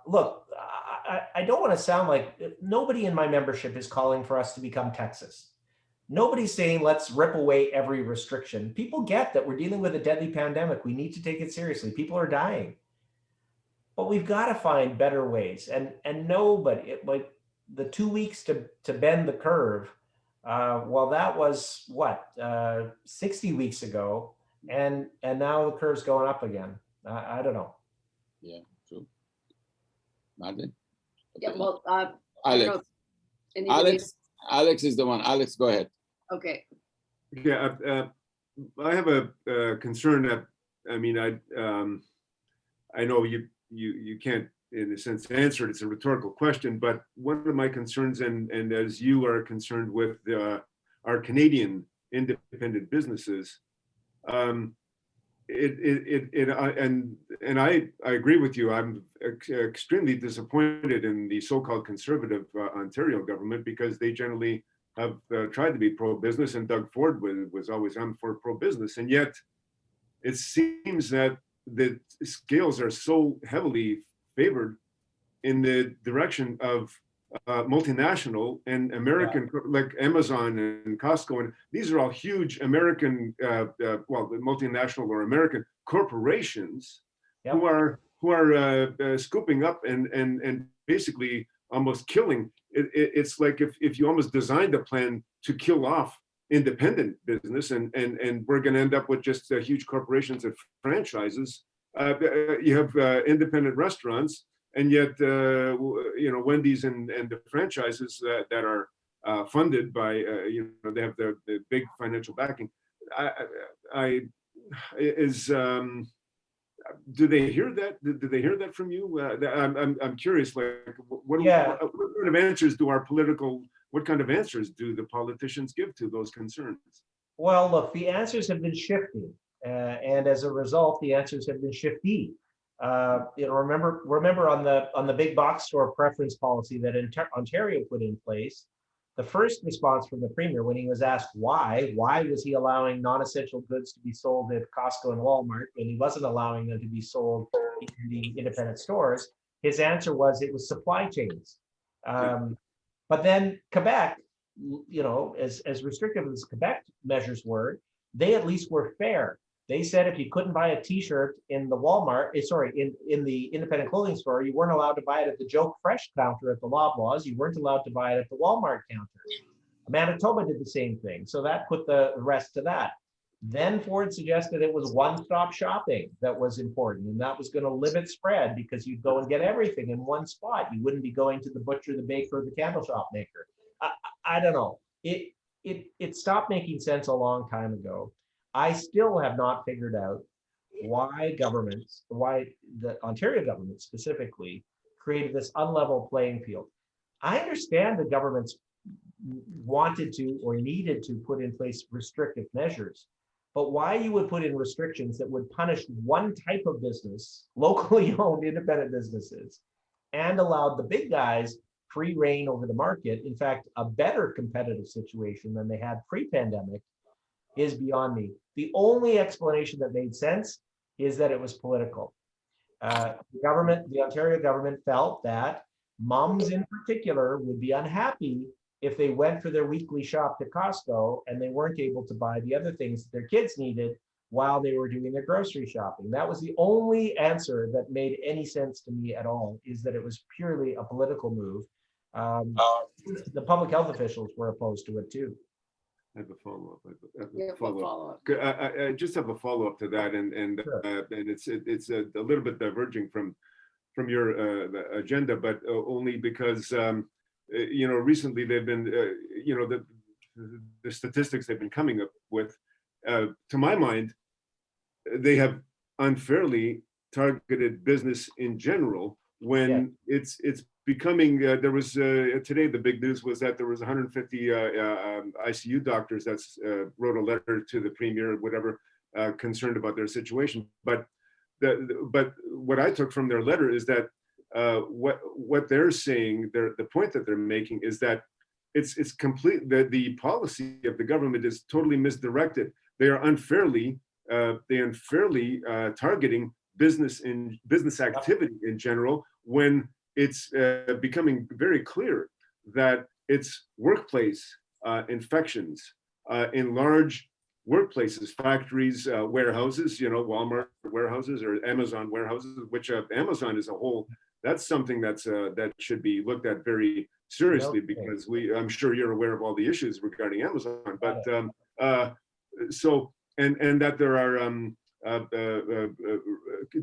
Look, I don't want to sound like nobody in my membership is calling for us to become Texas. Nobody's saying let's rip away every restriction. People get that we're dealing with a deadly pandemic. We need to take it seriously. People are dying, but we've got to find better ways. And nobody, like the 2 weeks to bend the curve, well, that was what 60 weeks ago, and now the curve's going up again. I don't know. Yeah, true. Nothing. Yeah, well, Alex. Alex is the one. Alex, go ahead. Okay. Yeah, I have a concern that, I mean, I know you can't, in a sense, answer it. It's a rhetorical question, but one of my concerns, and as you are concerned with our Canadian independent businesses, and I agree with you. I'm extremely disappointed in the so-called conservative Ontario government because they generally have tried to be pro-business, and Doug Ford was always on for pro-business, and yet it seems that the scales are so heavily favored in the direction of multinational and American, like Amazon and Costco, and these are all huge American, well, multinational or American corporations who are scooping up and basically almost killing. It's like if you almost designed a plan to kill off independent business, and we're going to end up with just huge corporations and franchises. You have independent restaurants. And yet, you know, Wendy's and the franchises that are funded by, you know, they have the big financial backing. Do they hear that? Do they hear that from you? I'm curious. Like, what kind of answers do what kind of answers do the politicians give to those concerns? Well, look, the answers have been shifting, and as a result, the answers have been shifty. You know, remember on the big box store preference policy that Ontario put in place, the first response from the premier when he was asked why was he allowing non-essential goods to be sold at Costco and Walmart when he wasn't allowing them to be sold in the independent stores, his answer was it was supply chains. But then Quebec, you know, as restrictive as Quebec measures were, they at least were fair. They said if you couldn't buy a T-shirt in the Walmart, in the independent clothing store, you weren't allowed to buy it at the Joe Fresh counter at the Loblaws. You weren't allowed to buy it at the Walmart counter. Manitoba did the same thing, so that put the rest to that. Then Ford suggested it was one-stop shopping that was important, and that was going to limit spread because you'd go and get everything in one spot. You wouldn't be going to the butcher, the baker, the candle shop maker. I don't know. It stopped making sense a long time ago. I still have not figured out why the Ontario government specifically created this unlevel playing field. I understand the governments wanted to or needed to put in place restrictive measures, but why you would put in restrictions that would punish one type of business, locally owned independent businesses, and allowed the big guys free reign over the market, in fact, a better competitive situation than they had pre-pandemic, is beyond me. The only explanation that made sense is that it was political. The Ontario government felt that moms in particular would be unhappy if they went for their weekly shop to Costco and they weren't able to buy the other things that their kids needed while they were doing their grocery shopping. That was the only answer that made any sense to me at all, is that it was purely a political move. The public health officials were opposed to it too. I have a follow-up. Yeah, follow-up. I just have a follow-up to that, and Sure. it's a little bit diverging from your agenda, but only because recently they've been the statistics they've been coming up with, to my mind, they have unfairly targeted business in general when it's becoming. There was today the big news was that there was 150 ICU doctors that wrote a letter to the premier, whatever, concerned about their situation. But what I took from their letter is that what they're saying, the point that they're making is that it's complete, that the policy of the government is totally misdirected. They are unfairly targeting business activity in general, when it's becoming very clear that it's workplace infections in large workplaces, factories, warehouses, Walmart warehouses or Amazon warehouses, which Amazon as a whole, that's something that should be looked at very seriously, because I'm sure you're aware of all the issues regarding Amazon, but so, and that there are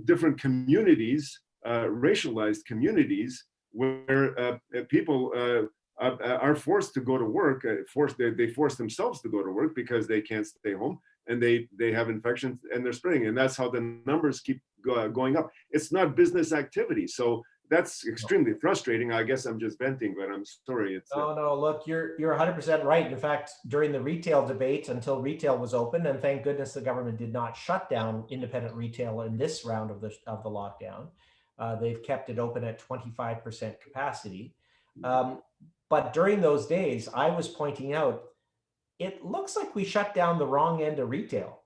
different communities, racialized communities, where people are forced to go to work, they force themselves to go to work because they can't stay home, and they have infections and they're spreading, and that's how the numbers keep going up. It's not business activity, so that's extremely frustrating. I guess I'm just venting, but I'm sorry. It's no, look, you're 100% right. In fact, during the retail debate, until retail was open, and thank goodness the government did not shut down independent retail in this round of the lockdown. They've kept it open at 25% capacity. But during those days, I was pointing out, it looks like we shut down the wrong end of retail.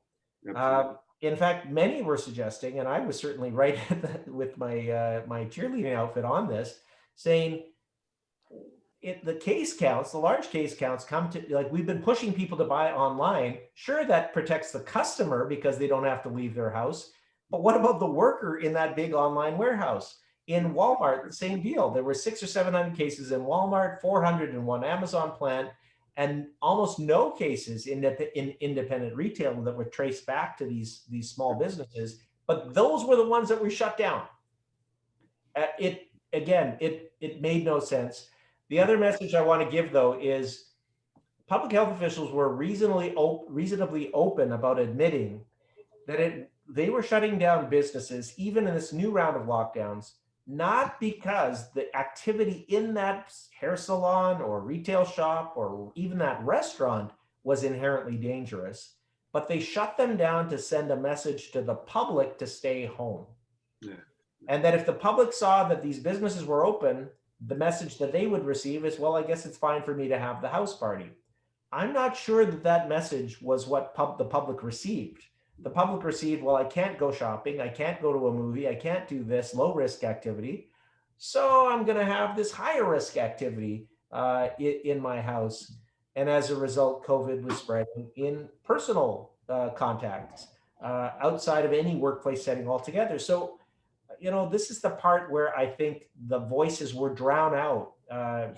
In fact, many were suggesting, and I was certainly right with my my cheerleading outfit on this, saying the case counts, the large case counts come to, like, we've been pushing people to buy online. Sure, that protects the customer because they don't have to leave their house. But what about the worker in that big online warehouse? In Walmart, the same deal. There were 600 or 700 cases in Walmart, 400 in one Amazon plant, and almost no cases in independent retail that were traced back to these small businesses. But those were the ones that were shut down. It made no sense. The other message I want to give, though, is public health officials were reasonably open about admitting that they were shutting down businesses, even in this new round of lockdowns, not because the activity in that hair salon or retail shop or even that restaurant was inherently dangerous, but they shut them down to send a message to the public to stay home. Yeah. And that if the public saw that these businesses were open, the message that they would receive is, well, I guess it's fine for me to have the house party. I'm not sure that message was what the public received. The public received, well, I can't go shopping, I can't go to a movie, I can't do this low risk activity, so I'm going to have this higher risk activity in my house. And as a result, COVID was spreading in personal contacts outside of any workplace setting altogether. So, this is the part where I think the voices were drowned out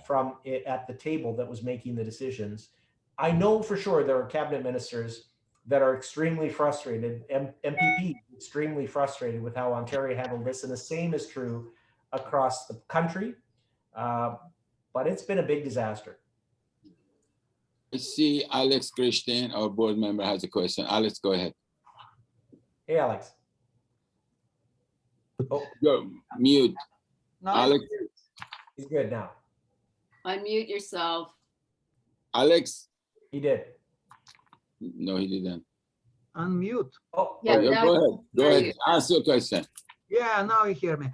from it at the table that was making the decisions. I know for sure there are cabinet ministers that are extremely frustrated, MPP extremely frustrated with how Ontario handled this, and the same is true across the country, but it's been a big disaster. I see Alex Christian, our board member, has a question. Alex, go ahead. Hey, Alex. Oh, you're mute. No, Alex. He's good now. Unmute yourself. Alex. He did. No, he didn't. Unmute. Oh, yeah. Go ahead. Go ahead. Ask your question. Yeah, now you hear me.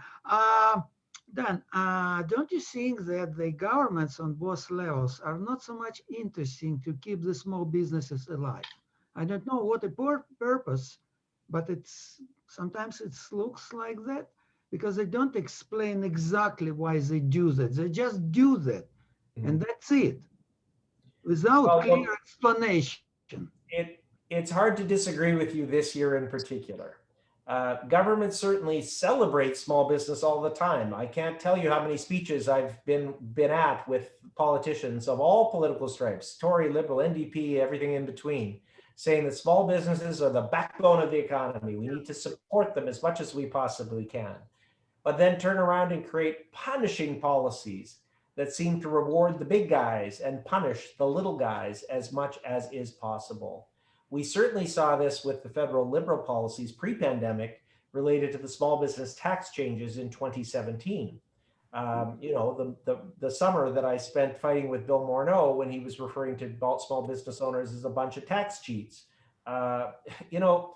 Dan, don't you think that the governments on both levels are not so much interesting to keep the small businesses alive? I don't know what the purpose, but sometimes it looks like that, because they don't explain exactly why they do that. They just do that, and that's it, without clear explanation. It's hard to disagree with you this year in particular. Government certainly celebrates small business all the time. I can't tell you how many speeches I've been at with politicians of all political stripes, Tory, Liberal, NDP, everything in between, saying that small businesses are the backbone of the economy. We need to support them as much as we possibly can. But then turn around and create punishing policies that seem to reward the big guys and punish the little guys as much as is possible. We certainly saw this with the federal Liberal policies pre-pandemic related to the small business tax changes in 2017. You know, the summer that I spent fighting with Bill Morneau when he was referring to small business owners as a bunch of tax cheats. You know,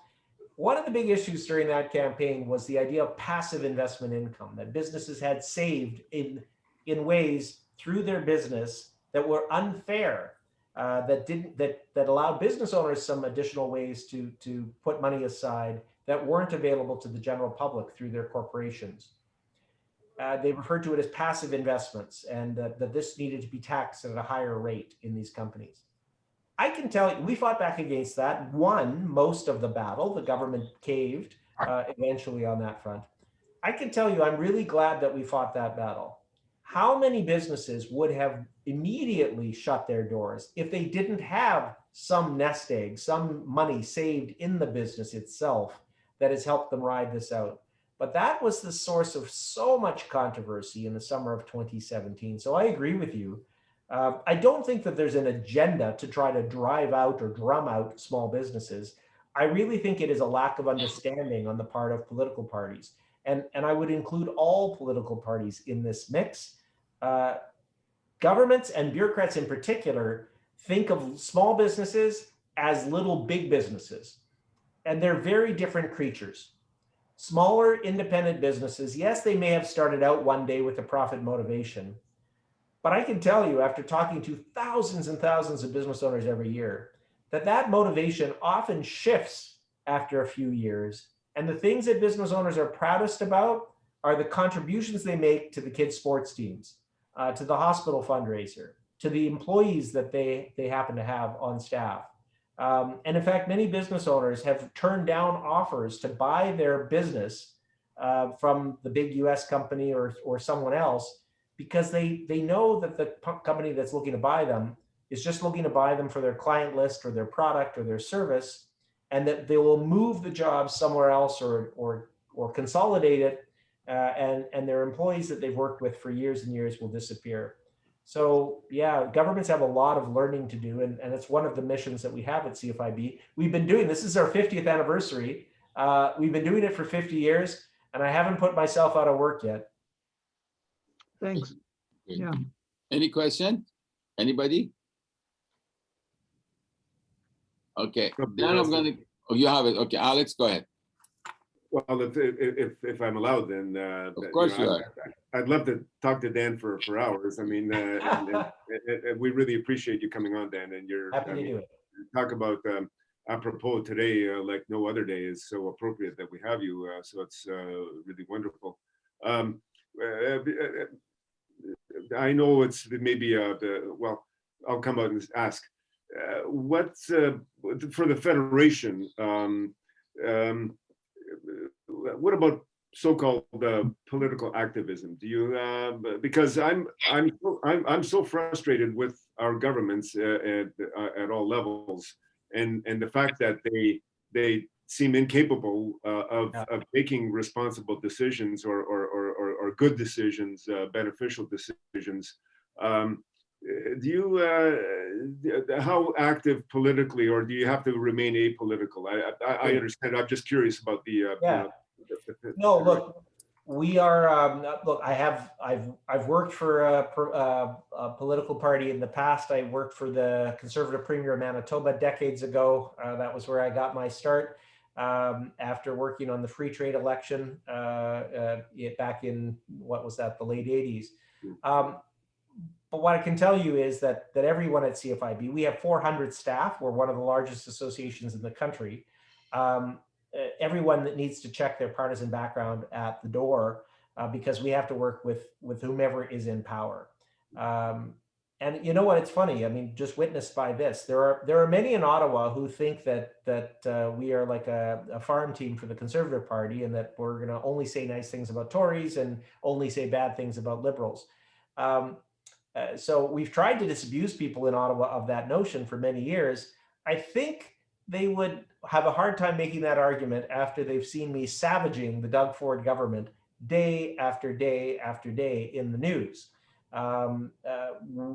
one of the big issues during that campaign was the idea of passive investment income that businesses had saved in ways through their business that were unfair. That allowed business owners some additional ways to put money aside that weren't available to the general public through their corporations. They referred to it as passive investments, and that this needed to be taxed at a higher rate in these companies. I can tell you, we fought back against that, won most of the battle. The government caved eventually on that front. I can tell you, I'm really glad that we fought that battle. How many businesses would have immediately shut their doors if they didn't have some nest egg, some money saved in the business itself that has helped them ride this out? But that was the source of so much controversy in the summer of 2017. So I agree with you. I don't think that there's an agenda to try to drive out or drum out small businesses. I really think it is a lack of understanding on the part of political parties. And I would include all political parties in this mix. Governments and bureaucrats in particular think of small businesses as little big businesses, and they're very different creatures. Smaller independent businesses, yes, they may have started out one day with a profit motivation, but I can tell you after talking to thousands and thousands of business owners every year, that motivation often shifts after a few years. And the things that business owners are proudest about are the contributions they make to the kids' sports teams, to the hospital fundraiser, to the employees that they happen to have on staff. And in fact, many business owners have turned down offers to buy their business from the big US company or someone else, because they know that the company that's looking to buy them is just looking to buy them for their client list or their product or their service, and that they will move the job somewhere else or consolidate it, and their employees that they've worked with for years and years will disappear. So yeah, governments have a lot of learning to do, and it's one of the missions that we have at CFIB. We've been doing, this is our 50th anniversary. We've been doing it for 50 years, and I haven't put myself out of work yet. Thanks. Yeah. Any question? Anybody? Okay, then I'm gonna, oh, you have it. Okay, Alex, go ahead. Well, if I'm allowed, then Of course you are. I'd love to talk to Dan for hours. I mean, and we really appreciate you coming on, Dan, and you're Happy to do it. Talk about apropos today, like no other day is so appropriate that we have you. So it's really wonderful. I know it's maybe well, I'll come out and ask. What's for the Federation? What about so-called political activism? Do you? Because I'm so frustrated with our governments at all levels, and the fact that they seem incapable of making responsible decisions or good decisions, beneficial decisions. Do you, how active politically, or do you have to remain apolitical? I understand. I'm just curious about the. Yeah. No, look, we are. Look, I've worked for a political party in the past. I worked for the Conservative Premier of Manitoba decades ago. That was where I got my start. After working on the free trade election back in, what was that, the late 80s. But what I can tell you is that everyone at CFIB, we have 400 staff. We're one of the largest associations in the country. Everyone that needs to check their partisan background at the door, because we have to work with whomever is in power. And you know what? It's funny. I mean, just witnessed by this, there are many in Ottawa who think that we are like a farm team for the Conservative Party, and that we're going to only say nice things about Tories and only say bad things about Liberals. So we've tried to disabuse people in Ottawa of that notion for many years. I think they would have a hard time making that argument after they've seen me savaging the Doug Ford government day after day after day in the news.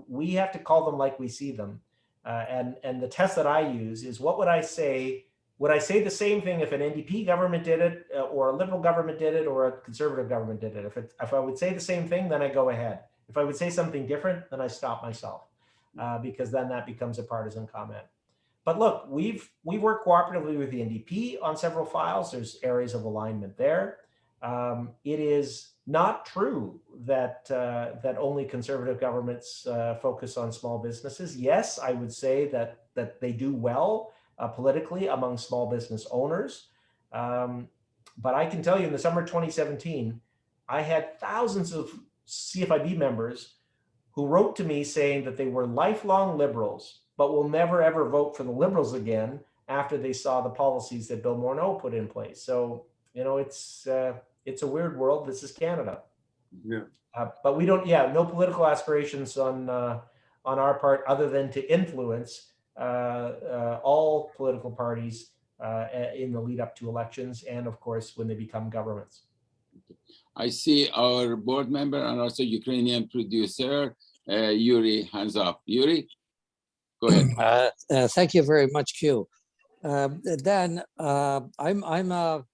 We have to call them like we see them. And the test that I use is, what would I say? Would I say the same thing if an NDP government did it, or a Liberal government did it, or a Conservative government did it? If I would say the same thing, then I go ahead. If I would say something different, then I stop myself, because then that becomes a partisan comment. But look, we worked cooperatively with the NDP on several files. There's areas of alignment there. It is not true that that only Conservative governments focus on small businesses. Yes, I would say that they do well politically among small business owners. But I can tell you, in the summer of 2017, I had thousands of CFIB members who wrote to me saying that they were lifelong Liberals, but will never ever vote for the Liberals again after they saw the policies that Bill Morneau put in place. So, you know, it's a weird world. This is Canada. Yeah. But we don't, no political aspirations on our part, other than to influence all political parties in the lead up to elections, and of course when they become governments. I see our board member and also Ukrainian producer, Yuri, hands up. Yuri, go ahead. Thank you very much, Q. Dan, I'm a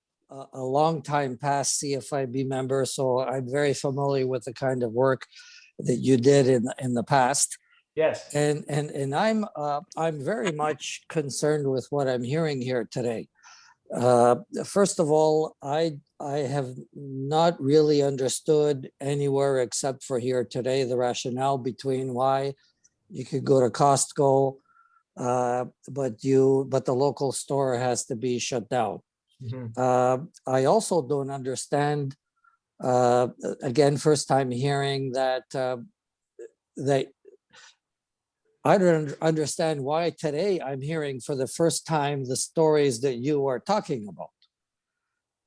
long time past CFIB member, so I'm very familiar with the kind of work that you did in the past. Yes. And I'm very much concerned with what I'm hearing here today. First of all, I have not really understood anywhere except for here today the rationale between why you could go to Costco, but the local store has to be shut down. Mm-hmm. I also don't understand. Again, first time hearing that. I don't understand why today I'm hearing for the first time the stories that you are talking about.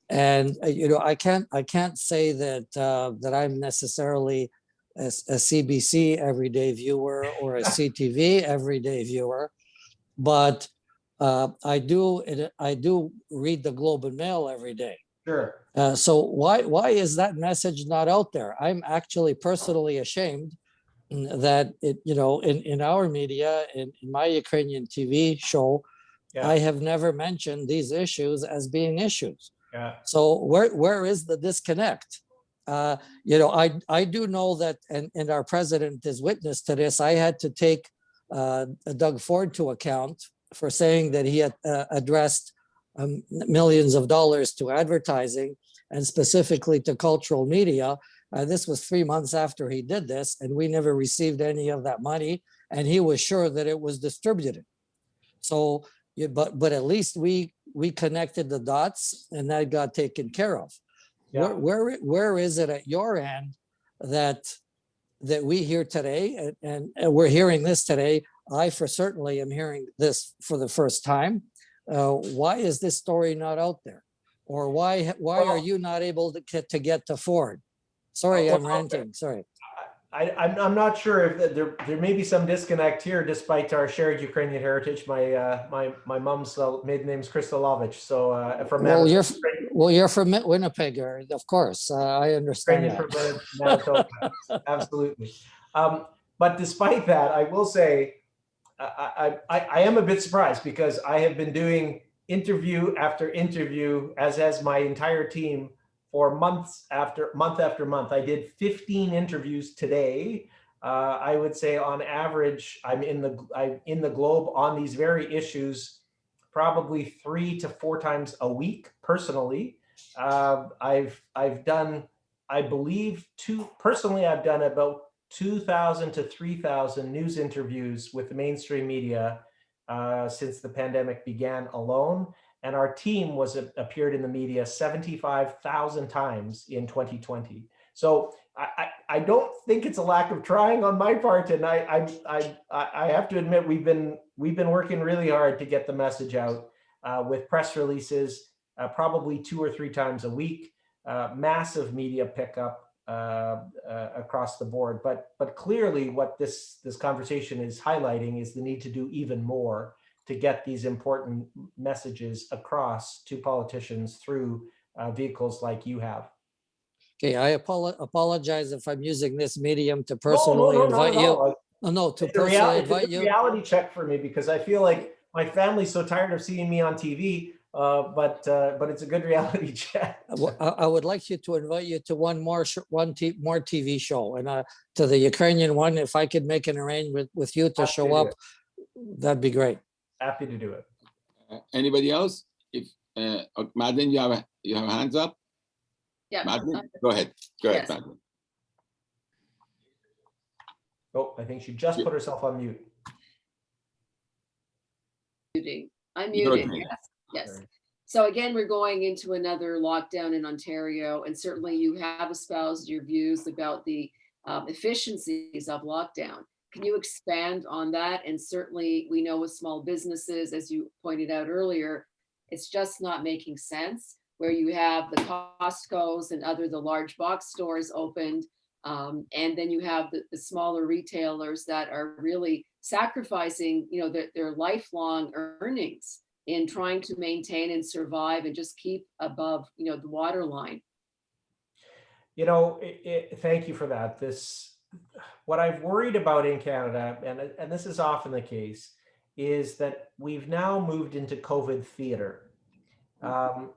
And you know, I can't say that I'm necessarily a CBC everyday viewer or a CTV everyday viewer, but I do read the Globe and Mail every day. Sure. So why is that message not out there? I'm actually personally ashamed that in our media, in my Ukrainian TV show, I have never mentioned these issues as being issues. Yeah. So where is the disconnect? I do know that, and our president is witness to this. I had to take Doug Ford to account for saying that he had addressed millions of dollars to advertising and specifically to cultural media. This was 3 months after he did this, and we never received any of that money, and he was sure that it was distributed. So, but at least we connected the dots, and that got taken care of. Yeah. Where is it at your end that we hear today, and we're hearing this today? I for certainly am hearing this for the first time. Why is this story not out there, or why are you not able to get to Ford? Sorry, I'm ranting. Sorry. I'm not sure if there may be some disconnect here, despite our shared Ukrainian heritage. My mom's maiden name's Kristolovich, so from you're from Winnipeg, of course. I understand Ukrainian from Manitoba, absolutely. But despite that, I will say I am a bit surprised, because I have been doing interview after interview, as has my entire team, for month after month. I did 15 interviews today. I would say on average, I'm in the Globe on these very issues probably 3 to 4 times a week personally. I've done, I believe, I've done about 2,000 to 3,000 news interviews with the mainstream media since the pandemic began alone. And our team appeared in the media 75,000 times in 2020. So I don't think it's a lack of trying on my part, and I have to admit we've been working really hard to get the message out with press releases, probably 2 or 3 times a week, massive media pickup across the board. But clearly, what this conversation is highlighting is the need to do even more to get these important messages across to politicians through vehicles like you have. Okay, I apologize if I'm using this medium to personally invite you. No, to personally invite you. It's a reality check for me because I feel like my family's so tired of seeing me on TV, but it's a good reality check. I would like you to invite you to one more TV show, and to the Ukrainian one. If I could make an arrangement with you to show up, that'd be great. Happy to do it. Anybody else? If Madeline, you have hands up. Yeah. Madeline, go ahead. Go ahead, Yes. Madeline. Oh, I think she just put herself on mute. I'm You're muted. okay. Yes. So again, we're going into another lockdown in Ontario, and certainly you have espoused your views about the efficiencies of lockdown. Can you expand on that? And certainly we know with small businesses, as you pointed out earlier, it's just not making sense where you have the Costco's and the large box stores opened. And then you have the smaller retailers that are really sacrificing, their lifelong earnings in trying to maintain and survive and just keep above, the waterline. Thank you for that. What I've worried about in Canada, and this is often the case, is that we've now moved into COVID theater, and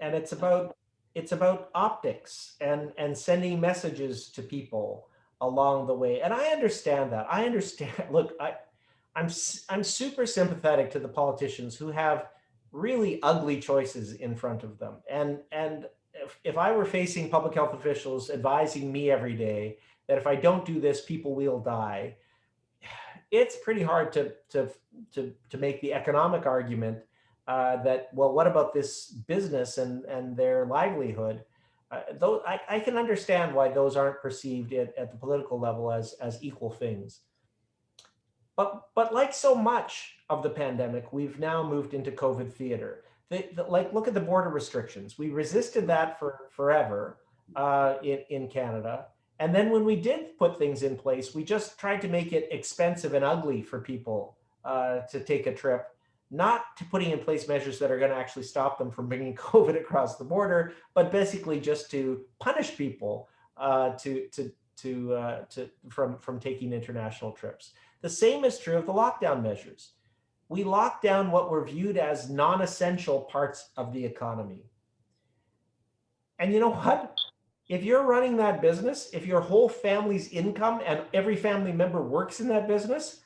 it's about optics and sending messages to people along the way. And I understand that. I understand. Look, I'm super sympathetic to the politicians who have really ugly choices in front of them. And if I were facing public health officials advising me every day that if I don't do this, people will die, it's pretty hard to make the economic argument that, well, what about this business and their livelihood? Though I can understand why those aren't perceived at the political level as equal things. But like so much of the pandemic, we've now moved into COVID theater. Look at the border restrictions. We resisted that for forever in Canada. And then when we did put things in place, we just tried to make it expensive and ugly for people to take a trip, not to putting in place measures that are going to actually stop them from bringing COVID across the border, but basically just to punish people from taking international trips. The same is true of the lockdown measures. We locked down what were viewed as non-essential parts of the economy. And you know what? If you're running that business, if your whole family's income and every family member works in that business,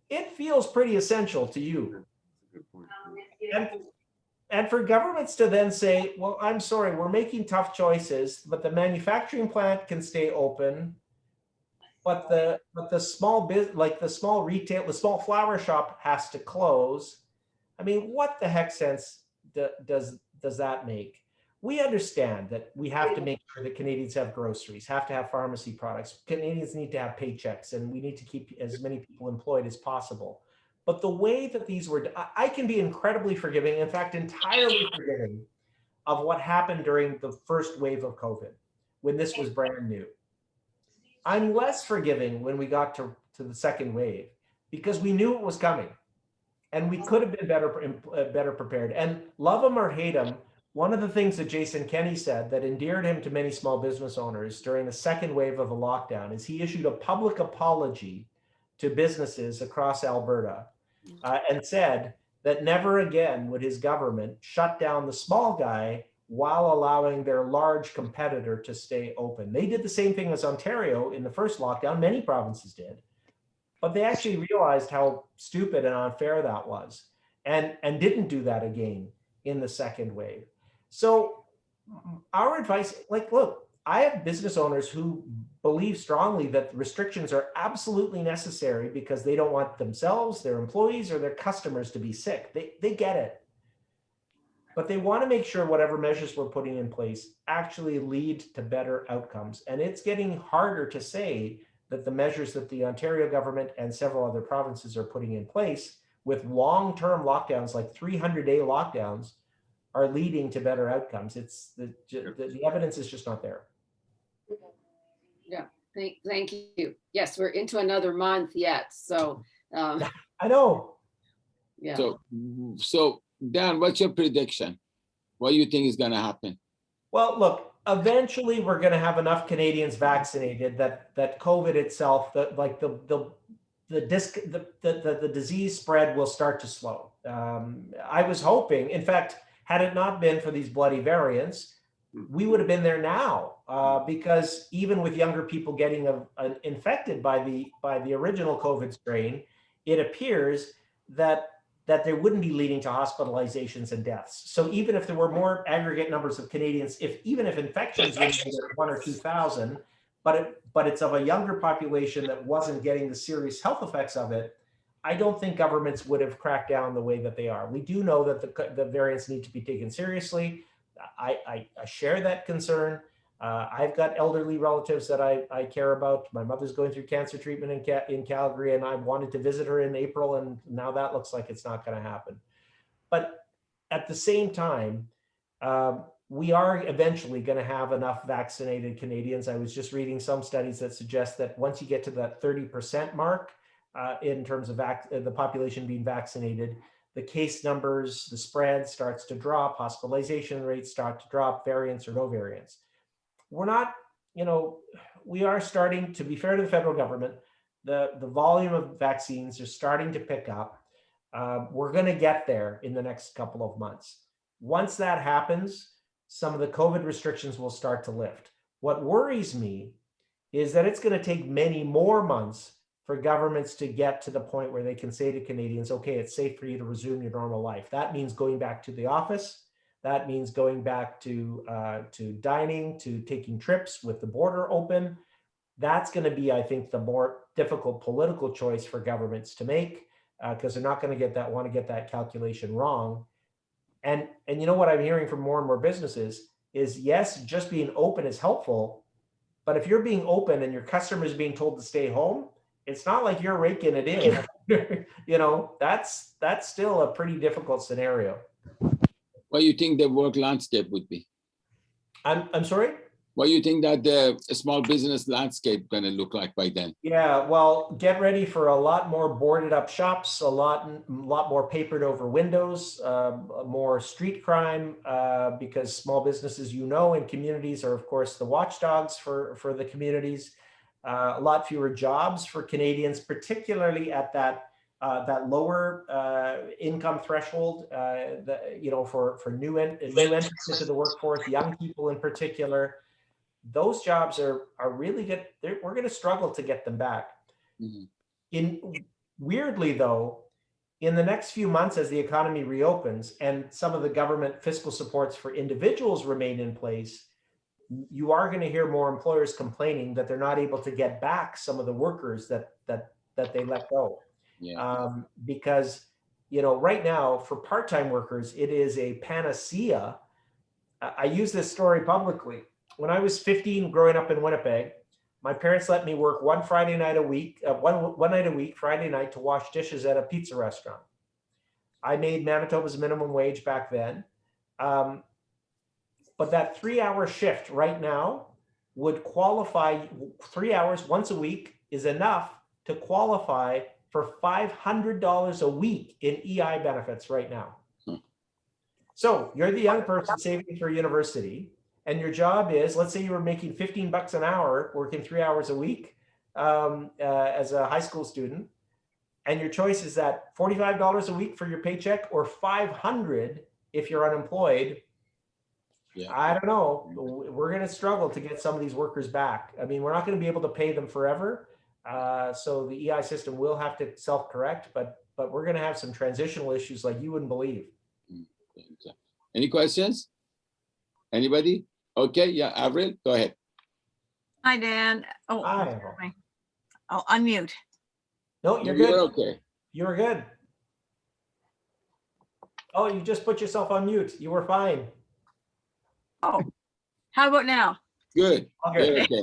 it feels pretty essential to you. Good point. And for governments to then say, well, I'm sorry, we're making tough choices, but the manufacturing plant can stay open, but the small business, like the small retail, the small flower shop has to close. I mean, what the heck sense does that make? We understand that we have to make sure that Canadians have groceries, have to have pharmacy products. Canadians need to have paychecks, and we need to keep as many people employed as possible. But the way that these were, I can be incredibly forgiving, in fact, entirely forgiving of what happened during the first wave of COVID, when this was brand new. I'm less forgiving when we got to the second wave, because we knew it was coming and we could have been better prepared. And love him or hate him, one of the things that Jason Kenney said that endeared him to many small business owners during the second wave of the lockdown is he issued a public apology to businesses across Alberta and said that never again would his government shut down the small guy while allowing their large competitor to stay open. They did the same thing as Ontario in the first lockdown. Many provinces did, but they actually realized how stupid and unfair that was and didn't do that again in the second wave. So our advice, look, I have business owners who believe strongly that restrictions are absolutely necessary because they don't want themselves, their employees, or their customers to be sick. They get it. but they want to make sure whatever measures we're putting in place actually lead to better outcomes. And it's getting harder to say that the measures that the Ontario government and several other provinces are putting in place with long-term lockdowns, like 300-day lockdowns, are leading to better outcomes. It's the evidence is just not there. Yeah, thank you. Yes, we're into another month yet, so I know. yeah. So Dan, what's your prediction? What do you think is going to happen? Well, look, eventually we're going to have enough Canadians vaccinated that COVID itself, the disease spread will start to slow. I was hoping, in fact, had it not been for these bloody variants, we would have been there now, because even with younger people getting infected by the original COVID strain, it appears that they wouldn't be leading to hospitalizations and deaths. So even if there were more aggregate numbers of Canadians, even if infections were 1 or 2,000, but it's of a younger population that wasn't getting the serious health effects of it, I don't think governments would have cracked down the way that they are. We do know that the variants need to be taken seriously. I share that concern. I've got elderly relatives that I care about. My mother's going through cancer treatment in Calgary, and I wanted to visit her in April, and now that looks like it's not going to happen. But at the same time, we are eventually going to have enough vaccinated Canadians. I was just reading some studies that suggest that once you get to that 30% mark in terms of the population being vaccinated, the case numbers, the spread starts to drop, hospitalization rates start to drop, variants or no variants. We're not, we are starting, to be fair to the federal government, the volume of vaccines are starting to pick up. We're going to get there in the next couple of months. Once that happens, some of the COVID restrictions will start to lift. What worries me is that it's going to take many more months for governments to get to the point where they can say to Canadians, okay, it's safe for you to resume your normal life. That means going back to the office. That means going back to dining, to taking trips with the border open. That's going to be, I think, the more difficult political choice for governments to make, because they're not going to want to get that calculation wrong. And you know what I'm hearing from more and more businesses is, yes, just being open is helpful, but if you're being open and your customers being told to stay home, it's not like you're raking it in. That's still a pretty difficult scenario. What do you think the work landscape would be? I'm sorry? What do you think that the small business landscape going to look like by then? Yeah, well, get ready for a lot more boarded up shops, a lot more papered over windows, more street crime, because small businesses, and communities are, of course, the watchdogs for the communities. A lot fewer jobs for Canadians, particularly at that lower income threshold, for new entrants into the workforce, young people in particular. Those jobs are really good. We're going to struggle to get them back. Mm-hmm. Weirdly, though, in the next few months, as the economy reopens and some of the government fiscal supports for individuals remain in place, you are going to hear more employers complaining that they're not able to get back some of the workers that they let go. Yeah. Because, right now for part-time workers, it is a panacea. I use this story publicly. When I was 15, growing up in Winnipeg, my parents let me work one night a week, Friday night, to wash dishes at a pizza restaurant. I made Manitoba's minimum wage back then. But that 3-hour shift right now would qualify. 3 hours once a week is enough to qualify for $500 a week in EI benefits right now. So you're the young person saving for university, and your job is, let's say you were making $15 an hour, working 3 hours a week as a high school student, and your choice is that $45 a week for your paycheck or $500 if you're unemployed. Yeah. I don't know. We're going to struggle to get some of these workers back. I mean, we're not going to be able to pay them forever. So the EI system will have to self-correct, but we're going to have some transitional issues like you wouldn't believe. Any questions? Anybody? Okay, yeah, Avril, go ahead. Hi, Dan. Oh, Hi. I'll unmute. No, you're good. You're okay. You're good. Oh, you just put yourself on mute. You were fine. Oh, how about now? Good. All good. You're okay.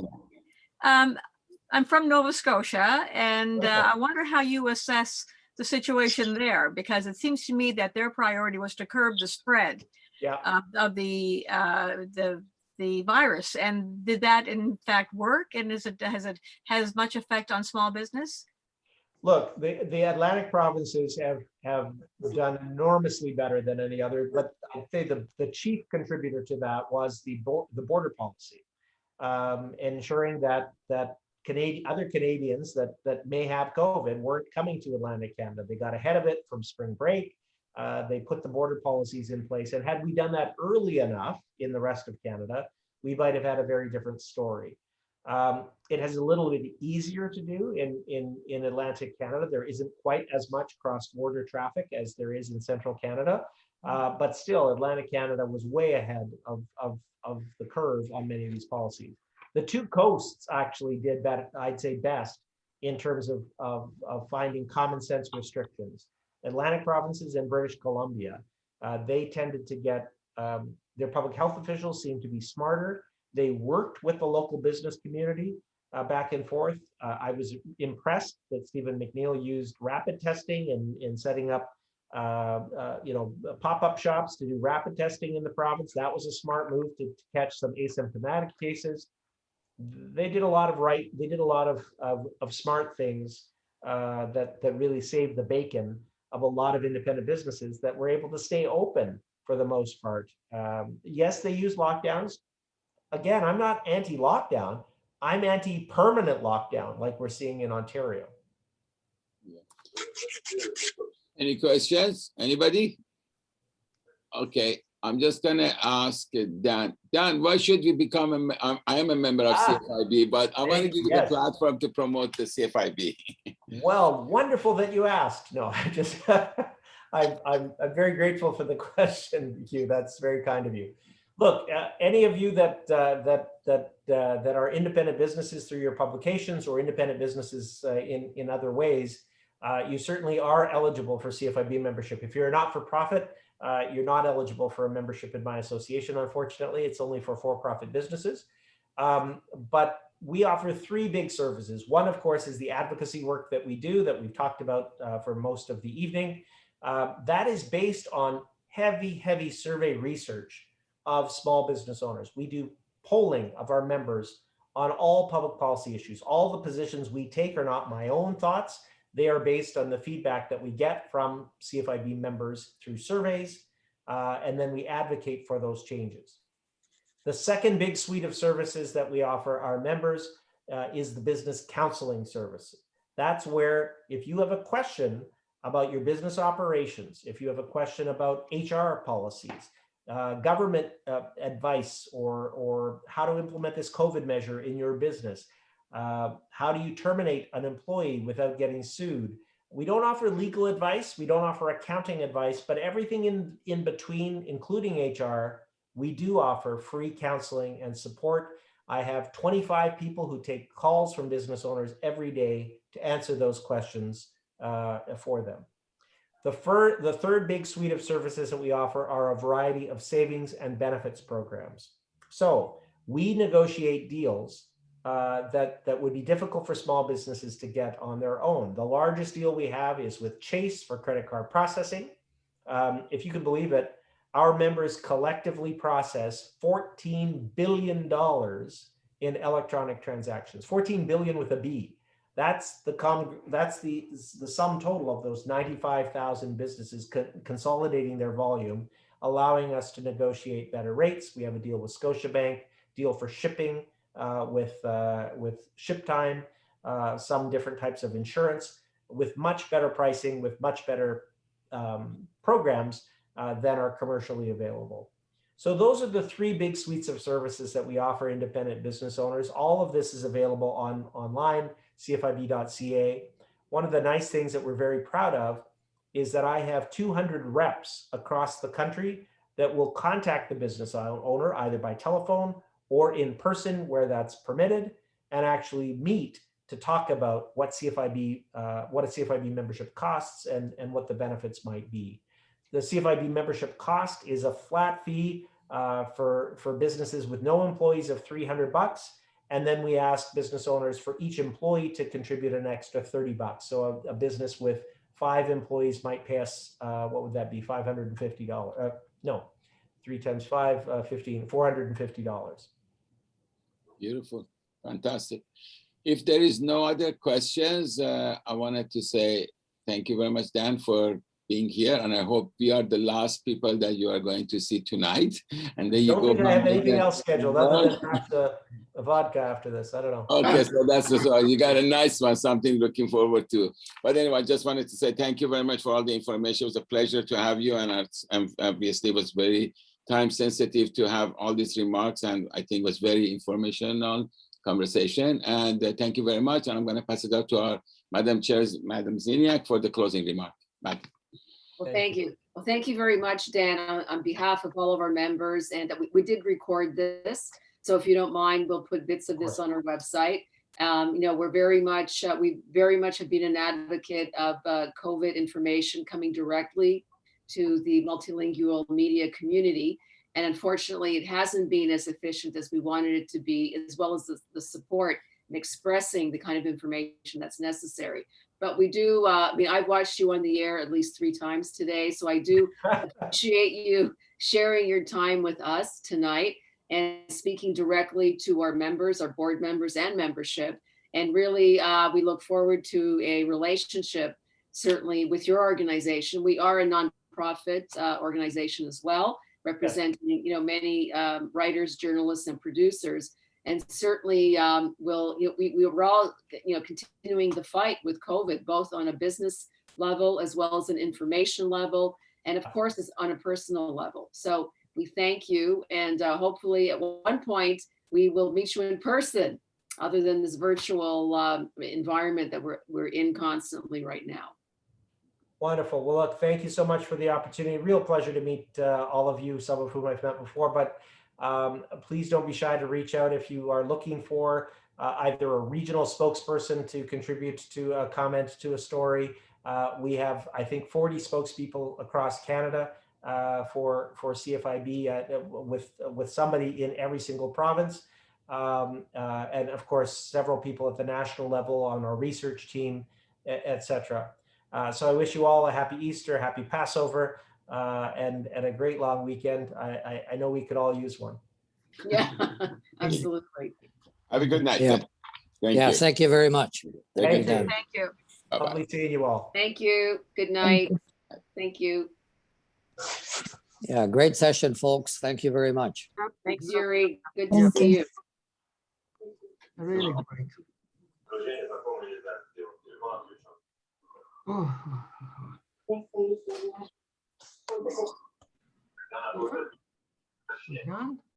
I'm from Nova Scotia, and Okay. I wonder how you assess the situation there, because it seems to me that their priority was to curb the spread Yeah. of the virus. And did that in fact work? And has it much effect on small business? Look, the Atlantic provinces have done enormously better than any other, but I'd say the chief contributor to that was the border policy, ensuring that other Canadians that may have COVID weren't coming to Atlantic Canada. They got ahead of it from spring break. They put the border policies in place, and had we done that early enough in the rest of Canada, we might have had a very different story. It has a little bit easier to do in Atlantic Canada. There isn't quite as much cross-border traffic as there is in Central Canada, but still Atlantic Canada was way ahead of the curve on many of these policies. The two coasts actually did that, I'd say, best in terms of finding common sense restrictions. Atlantic provinces and British Columbia, they tended to get, their public health officials seemed to be smarter. They worked with the local business community back and forth. I was impressed that Stephen McNeil used rapid testing in setting up pop-up shops to do rapid testing in the province. That was a smart move to catch some asymptomatic cases. They did a lot of smart things that really saved the bacon of a lot of independent businesses that were able to stay open for the most part. Yes, they use lockdowns. Again, I'm not anti-lockdown. I'm anti-permanent lockdown, like we're seeing in Ontario. Any questions? Anybody? Okay, I'm just gonna ask Dan. Dan, why should we become I am a member of CFIB, but I want to give you the platform to promote the CFIB. Well, wonderful that you asked. No, I just, I'm very grateful for the question, Hugh. That's very kind of you. Look, any of you that are independent businesses through your publications or independent businesses in other ways, you certainly are eligible for CFIB membership. If you're a not-for-profit, you're not eligible for a membership in my association, unfortunately. It's only for for-profit businesses. But we offer three big services. One, of course, is the advocacy work that we do that we've talked about for most of the evening. That is based on heavy survey research of small business owners. We do polling of our members on all public policy issues. All the positions we take are not my own thoughts. They are based on the feedback that we get from CFIB members through surveys, and then we advocate for those changes. The second big suite of services that we offer our members is the business counseling service. That's where if you have a question about your business operations, if you have a question about HR policies, government advice, or how to implement this COVID measure in your business, how do you terminate an employee without getting sued? We don't offer legal advice, we don't offer accounting advice, but everything in between, including HR, we do offer free counseling and support. I have 25 people who take calls from business owners every day to answer those questions for them. The third big suite of services that we offer are a variety of savings and benefits programs. So we negotiate deals that would be difficult for small businesses to get on their own. The largest deal we have is with Chase for credit card processing. If you can believe it, our members collectively process $14 billion in electronic transactions, 14 billion with a B. That's the sum total of those 95,000 businesses consolidating their volume, allowing us to negotiate better rates. We have a deal with Scotiabank, deal for shipping with ShipTime, some different types of insurance, with much better pricing, with much better programs than are commercially available. So those are the three big suites of services that we offer independent business owners. All of this is available online, cfib.ca. One of the nice things that we're very proud of is that I have 200 reps across the country that will contact the business owner either by telephone or in person where that's permitted, and actually meet to talk about what a CFIB membership costs and what the benefits might be. CFIB membership cost is a flat fee for businesses with no employees of $300. And then we ask business owners for each employee to contribute an extra $30. So a business with 5 employees might pay us, what would that be? $550. No, 3 times 5, 15, $450. Beautiful. Fantastic. If there is no other questions, I wanted to say thank you very much, Dan, for being here. And I hope we are the last people that you are going to see tonight. And then you Don't go. think I have anything else scheduled other than perhaps a vodka after this. I don't know. Okay, so that's so you got a nice one, something looking forward to. But anyway, I just wanted to say thank you very much for all the information. It was a pleasure to have you, and obviously it was very time sensitive to have all these remarks, and I think it was very informational conversation. And thank you very much. And I'm going to pass it out to our Madam Chair, Madam Ziniak, for the closing remark. Madam. Well, thank you. Well, thank you very much, Dan, on behalf of all of our members. And we did record this. So if you don't mind, we'll put bits of this on our website. We're very much, we very much have been an advocate of COVID information coming directly to the multilingual media community. And unfortunately, it hasn't been as efficient as we wanted it to be, as well as the support in expressing the kind of information that's necessary. But we do, I've watched you on the air at least 3 times today. So I do appreciate you sharing your time with us tonight and speaking directly to our members, our board members and membership. And really, we look forward to a relationship, certainly with your organization. We are a nonprofit organization as well, representing, many writers, journalists, and producers. And certainly we're all, continuing the fight with COVID, both on a business level as well as an information level, and of course, it's on a personal level. So we thank you, and hopefully at one point we will meet you in person, other than this virtual environment that we're in constantly right now. Wonderful. Well, look, thank you so much for the opportunity. Real pleasure to meet all of you, some of whom I've met before, but please don't be shy to reach out if you are looking for either a regional spokesperson to contribute to a comment to a story. We have, I think, 40 spokespeople across Canada for CFIB with somebody in every single province. And of course, several people at the national level on our research team, etc. So I wish you all a happy Easter, happy Passover, and a great long weekend. I know we could all use one. Yeah, absolutely. Have a good night. Yeah. Thank you. Thank you very much. Thank you. Thank you. Bye-bye. Lovely seeing you all. Thank you. Good night. Thank you. Yeah, great session, folks. Thank you very much. Thanks, Yuri. Good to see you. Really great. Oh.